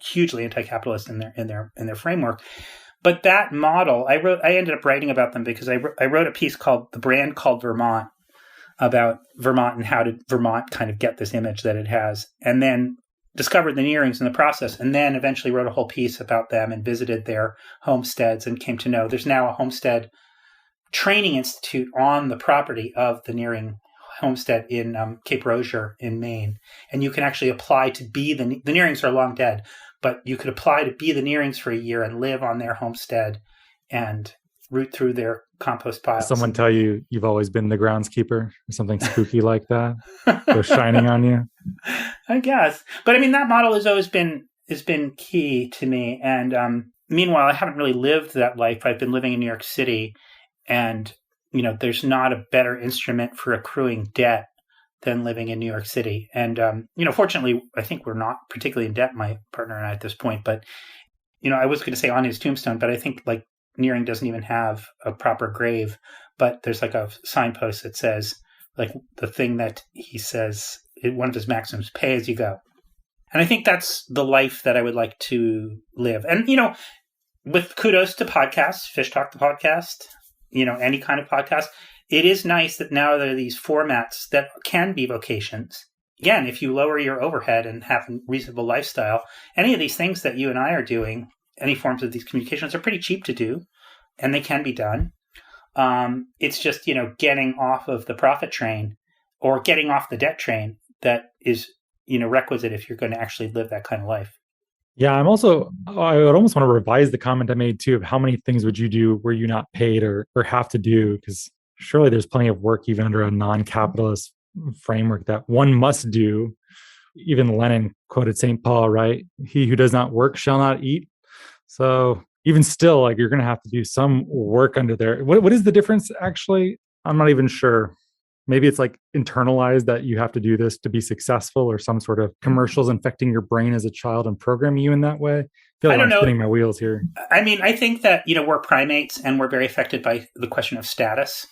hugely anti-capitalist in their framework. But that model, I ended up writing about them because I wrote a piece called The Brand Called Vermont, about Vermont and how did Vermont kind of get this image that it has, and then discovered the Nearings in the process, and then eventually wrote a whole piece about them and visited their homesteads and came to know there's now a homestead training institute on the property of the Nearing homestead in Cape Rozier in Maine. And you can actually apply to be the Nearings are long dead, but you could apply to be the Nearings for a year and live on their homestead and root through their compost piles. Someone tell you you've always been the groundskeeper or something spooky like that? They're shining on you? I guess. But I mean, that model has been key to me. And meanwhile, I haven't really lived that life. I've been living in New York City, and there's not a better instrument for accruing debt than living in New York City. And, fortunately, I think we're not particularly in debt, my partner and I, at this point. But, I was going to say on his tombstone, but I think like Nearing doesn't even have a proper grave. But there's like a signpost that says, like, the thing that he says, one of his maxims, pay as you go. And I think that's the life that I would like to live. And, with kudos to podcasts, Fish Talk the podcast, any kind of podcast, it is nice that now there are these formats that can be vocations. Again, if you lower your overhead and have a reasonable lifestyle, any of these things that you and I are doing, any forms of these communications are pretty cheap to do, and they can be done. It's just, getting off of the profit train or getting off the debt train that is, requisite if you're going to actually live that kind of life. Yeah, I would almost want to revise the comment I made too of how many things would you do were you not paid or have to do? Because surely there's plenty of work even under a non-capitalist framework that one must do. Even Lenin quoted St. Paul, right? He who does not work shall not eat. So even still, like, you're going to have to do some work under there. What is the difference actually? I'm not even sure. Maybe it's like internalized that you have to do this to be successful, or some sort of commercials infecting your brain as a child and programming you in that way. I feel like I'm spinning my wheels here. I mean, I think that, we're primates and we're very affected by the question of status.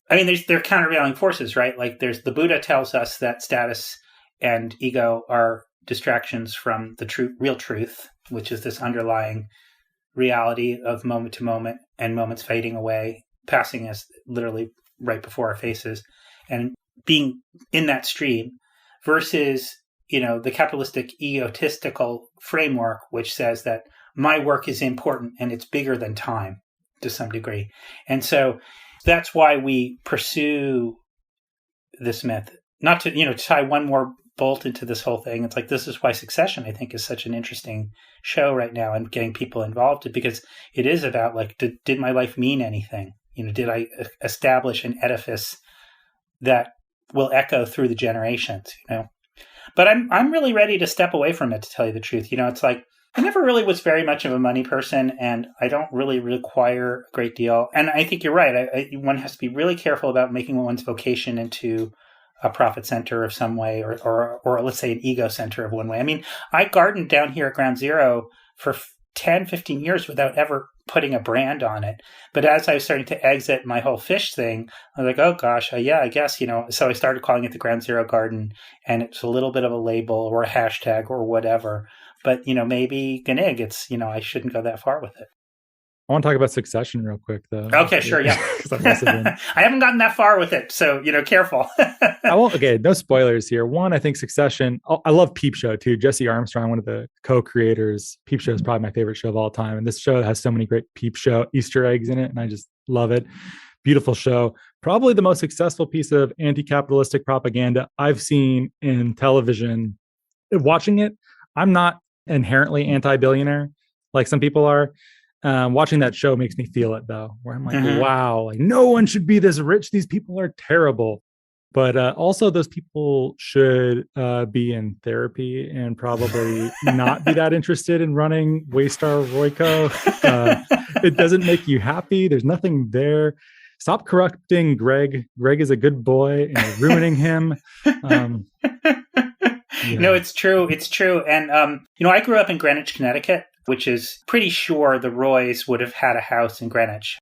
I mean, there are countervailing forces, right? Like the Buddha tells us that status and ego are distractions from the real truth, which is this underlying reality of moment to moment and moments fading away, passing us literally right before our faces. And being in that stream versus, the capitalistic egotistical framework, which says that my work is important and it's bigger than time to some degree. And so that's why we pursue this myth. Not to, to tie one more bolt into this whole thing. It's like, this is why Succession, I think, is such an interesting show right now and getting people involved, because it is about like, did my life mean anything? Did I establish an edifice that will echo through the generations, But I'm really ready to step away from it, to tell you the truth. It's like, I never really was very much of a money person, and I don't really require a great deal. And I think you're right. One has to be really careful about making one's vocation into a profit center of some way, or let's say an ego center of one way. I mean, I gardened down here at Ground Zero for 10, 15 years without ever putting a brand on it. But as I was starting to exit my whole fish thing, I was like, oh gosh, yeah, I guess, so I started calling it the Ground Zero Garden, and it's a little bit of a label or a hashtag or whatever. But, maybe Ganig, it's, I shouldn't go that far with it. I want to talk about Succession real quick, though. Okay, sure, yeah. I haven't gotten that far with it, so, careful. Okay, no spoilers here. One, I think Succession, I love Peep Show, too. Jesse Armstrong, one of the co-creators. Peep Show is probably my favorite show of all time. And this show has so many great Peep Show Easter eggs in it, and I just love it. Beautiful show. Probably the most successful piece of anti-capitalistic propaganda I've seen in television. Watching it, I'm not inherently anti-billionaire like some people are. Watching that show makes me feel it, though, where I'm like, wow, like no one should be this rich. These people are terrible. But also those people should be in therapy and probably not be that interested in running Waystar Royco. It doesn't make you happy. There's nothing there. Stop corrupting Greg. Greg is a good boy and you're ruining him. Yeah. No, it's true. It's true. And, I grew up in Greenwich, Connecticut, which is pretty sure the Roys would have had a house in Greenwich.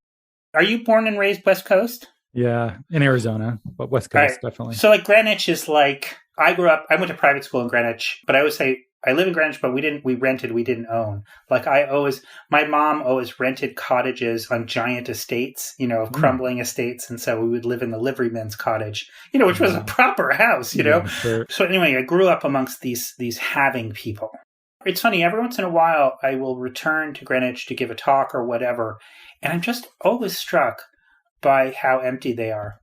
Are you born and raised West Coast? Yeah, in Arizona, but West Coast, definitely. So like Greenwich is like, I went to private school in Greenwich, but I always say, I live in Greenwich, but we rented, we didn't own. Like my mom always rented cottages on giant estates, crumbling estates. And so we would live in the liveryman's cottage, which was a proper house, Yeah, sure. So anyway, I grew up amongst these having people. It's funny, every once in a while, I will return to Greenwich to give a talk or whatever. And I'm just always struck by how empty they are,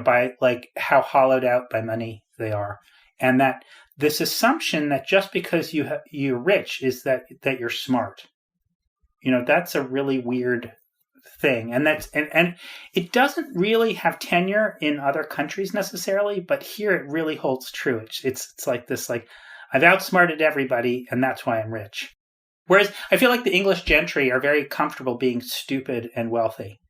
by like how hollowed out by money they are. And that this assumption that just because you're rich is that you're smart. That's a really weird thing. And and it doesn't really have tenure in other countries necessarily, but here it really holds true. It's like this, like, I've outsmarted everybody and that's why I'm rich. Whereas I feel like the English gentry are very comfortable being stupid and wealthy.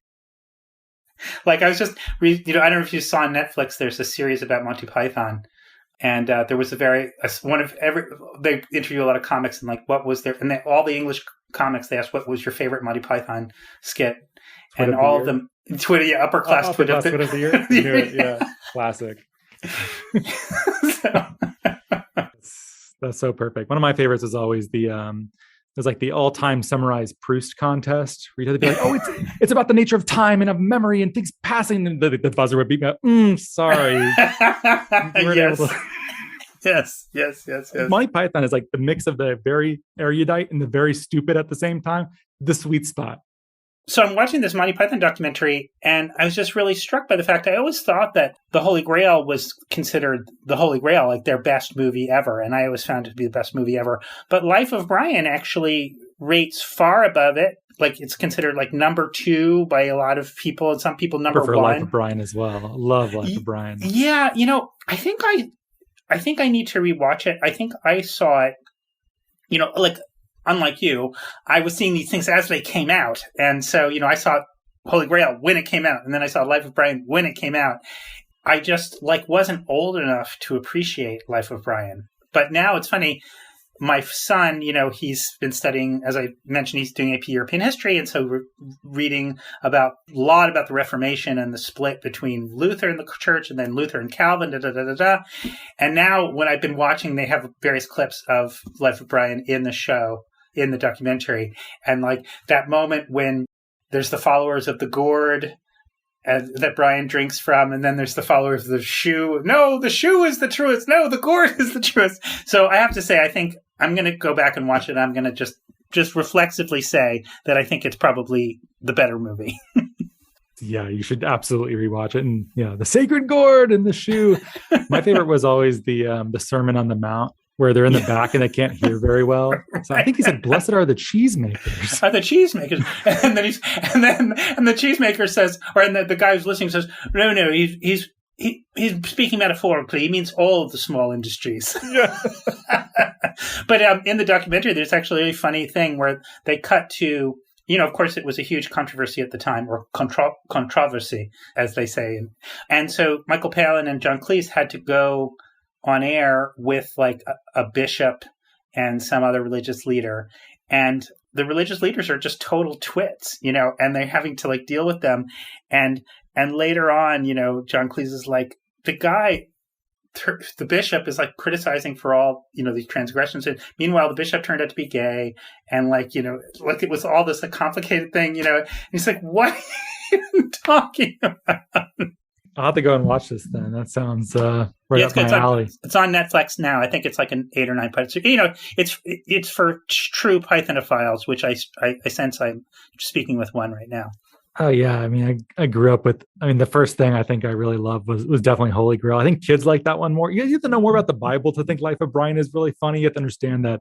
Like I was just, I don't know if you saw on Netflix, there's a series about Monty Python. And there was they interview a lot of comics and like, what was their, and all the English comics, they asked, what was your favorite Monty Python skit? And all of them, upper class twit of the year. Yeah, classic. That's so perfect. One of my favorites is always there's like the all-time summarized Proust contest where you have to be like, oh, it's about the nature of time and of memory and things passing. And the buzzer would be, sorry. Yes. Monty Python is like the mix of the very erudite and the very stupid at the same time, the sweet spot. So I'm watching this Monty Python documentary, and I was just really struck by the fact I always thought that The Holy Grail was considered the Holy Grail, like their best movie ever, and I always found it to be the best movie ever. But Life of Brian actually rates far above it. Like it's considered like number 2 by a lot of people, and some people number 1. I prefer Life of Brian as well. I love Life of Brian. Yeah, I think I need to rewatch it. I think I saw it, like, unlike you, I was seeing these things as they came out. And so, I saw Holy Grail when it came out. And then I saw Life of Brian when it came out. I just wasn't old enough to appreciate Life of Brian. But now it's funny. My son, he's been studying, as I mentioned, he's doing AP European history. And so we're reading a lot about the Reformation and the split between Luther and the church and then Luther and Calvin, And now when I've been watching, they have various clips of Life of Brian in the show, in the documentary. And like that moment when there's the followers of the gourd that Brian drinks from, and then there's the followers of the shoe. No, the shoe is the truest. No, the gourd is the truest. So I have to say, I think I'm going to go back and watch it. I'm going to just reflexively say that I think it's probably the better movie. Yeah, you should absolutely rewatch it. And the sacred gourd and the shoe. My favorite was always the Sermon on the Mount, where they're in the back and they can't hear very well. So I think he said, "Blessed are the cheesemakers." Are the cheesemakers? And then the cheesemaker says, the guy who's listening says, "No, he's speaking metaphorically. He means all of the small industries." Yeah. But in the documentary, there's actually a really funny thing where they cut to, of course, it was a huge controversy at the time, or controversy, as they say. And so Michael Palin and John Cleese had to go on air with like a bishop and some other religious leader. And the religious leaders are just total twits, and they're having to like deal with them. And later on, John Cleese is like, the bishop is like criticizing for all, these transgressions. And meanwhile, the bishop turned out to be gay. And like it was all this complicated thing, and he's like, what are you talking about? I'll have to go and watch this then. That sounds right up my alley. It's on Netflix now. I think it's like an 8 or 9 parts. It's for true Pythonophiles, which I sense I'm speaking with one right now. Oh yeah, I mean, I grew up with. I mean, the first thing I think I really loved was definitely Holy Grail. I think kids like that one more. You have to know more about the Bible to think Life of Brian is really funny. You have to understand that,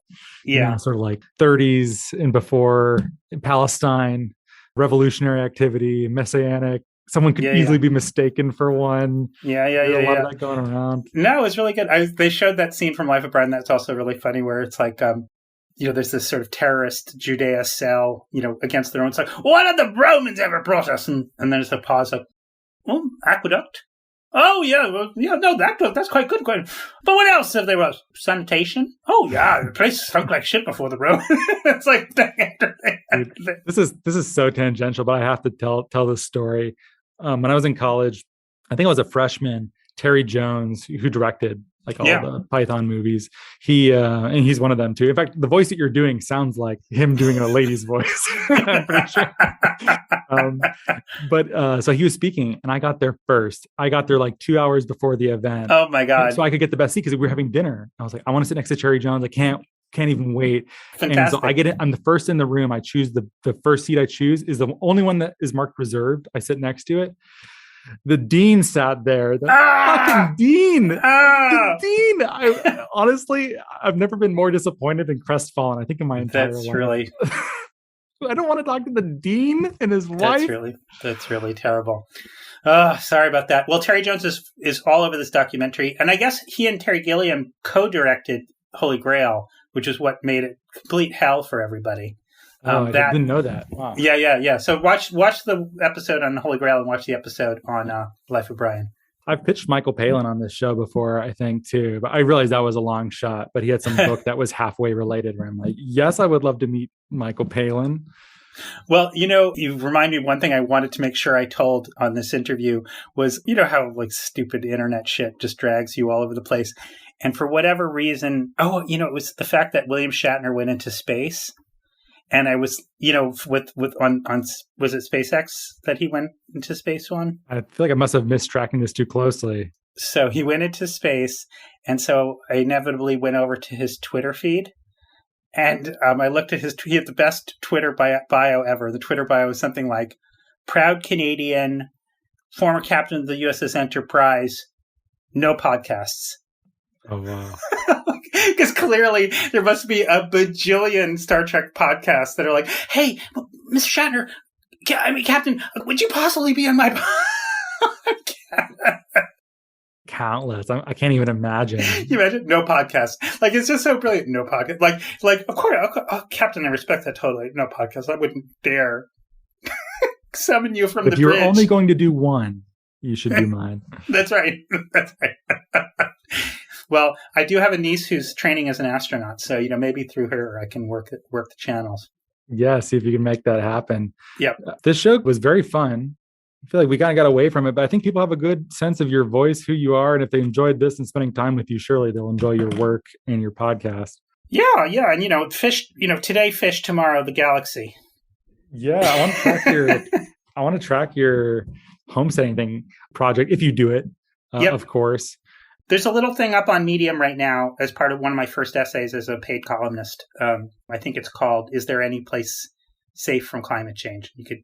sort of like 30s and before, Palestine, revolutionary activity, messianic. Someone could easily be mistaken for one. Yeah. A lot of that going around. No, it was really good. They showed that scene from Life of Brian that's also really funny, where it's like, there's this sort of terrorist Judea cell, against their own side. What have the Romans ever brought us? And then there's a pause like, aqueduct? Oh, yeah, no, that's quite good. But what else have they brought? Sanitation? Oh, yeah, the place stunk like shit before the Romans. It's like, Dude, this is so tangential, but I have to tell this story. When I was in college, I think I was a freshman, Terry Jones, who directed like all the Python movies. And he's one of them too. In fact, the voice that you're doing sounds like him doing a lady's voice. I'm pretty sure. So he was speaking and I got there first. I got there like 2 hours before the event. Oh my God. So I could get the best seat because we were having dinner. I was like, I want to sit next to Terry Jones. I can't even wait. Fantastic. And so I get it. I'm the first in the room. I choose the first seat I choose is the only one that is marked reserved. I sit next to it. The dean sat there. The fucking dean. The dean. Honestly, I've never been more disappointed and crestfallen, I think, in my entire life. Really. I don't want to talk to the dean and his wife. That's really terrible. Sorry about that. Well, Terry Jones is all over this documentary. And I guess he and Terry Gilliam co-directed Holy Grail, which is what made it complete hell for everybody. I didn't know that. Wow. Yeah. So watch the episode on Holy Grail and watch the episode on Life of Brian. I've pitched Michael Palin on this show before, I think, too. But I realized that was a long shot. But he had some book that was halfway related where I'm like, yes, I would love to meet Michael Palin. Well, you remind me one thing I wanted to make sure I told on this interview was, how like stupid internet shit just drags you all over the place. And for whatever reason, it was the fact that William Shatner went into space. And I was, with on was it SpaceX that he went into space on? I feel like I must have missed tracking this too closely. So he went into space, and so I inevitably went over to his Twitter feed, and I looked at he had the best Twitter bio ever. The Twitter bio was something like, "Proud Canadian, former captain of the USS Enterprise, no podcasts." Oh, wow. Because clearly there must be a bajillion Star Trek podcasts that are like, hey, Mr. Shatner, Captain, would you possibly be on my podcast? Countless. I can't even imagine. You imagine? No podcast. Like, it's just so brilliant. No podcast. Like, of course, Captain, I respect that totally. No podcast. I wouldn't dare summon you from the bridge. If you're only going to do one, you should do mine. That's right. That's right. Well, I do have a niece who's training as an astronaut, so maybe through her I can work the channels. Yeah, see if you can make that happen. Yep. This show was very fun. I feel like we kind of got away from it, but I think people have a good sense of your voice, who you are, and if they enjoyed this and spending time with you, surely they'll enjoy your work and your podcast. Yeah, and fish. Today, fish, tomorrow, the galaxy. Yeah, I want to track your homesteading thing project if you do it. Of course. There's a little thing up on Medium right now as part of one of my first essays as a paid columnist. I think it's called, "Is There Any Place Safe from Climate Change?" You could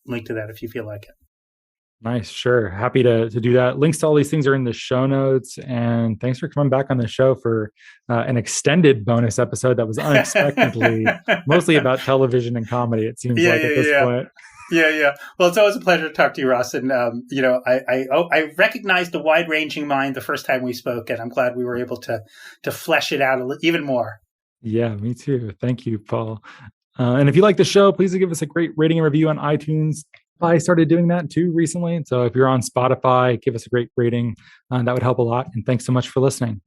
link to that if you feel like it. Nice. Sure. Happy to do that. Links to all these things are in the show notes. And thanks for coming back on the show for an extended bonus episode that was unexpectedly mostly about television and comedy, it seems like at this point. Yeah. Well, it's always a pleasure to talk to you, Ross. And, I recognized the wide-ranging mind the first time we spoke, and I'm glad we were able to flesh it out even more. Yeah, me too. Thank you, Paul. And if you like the show, please give us a great rating and review on iTunes. I started doing that too recently. So if you're on Spotify, give us a great rating. That would help a lot. And thanks so much for listening.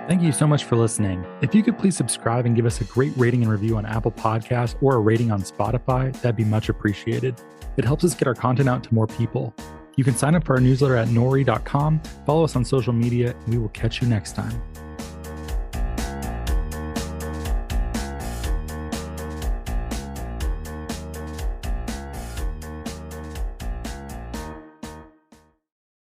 Thank you so much for listening. If you could please subscribe and give us a great rating and review on Apple Podcasts or a rating on Spotify, that'd be much appreciated. It helps us get our content out to more people. You can sign up for our newsletter at nori.com, follow us on social media, and we will catch you next time.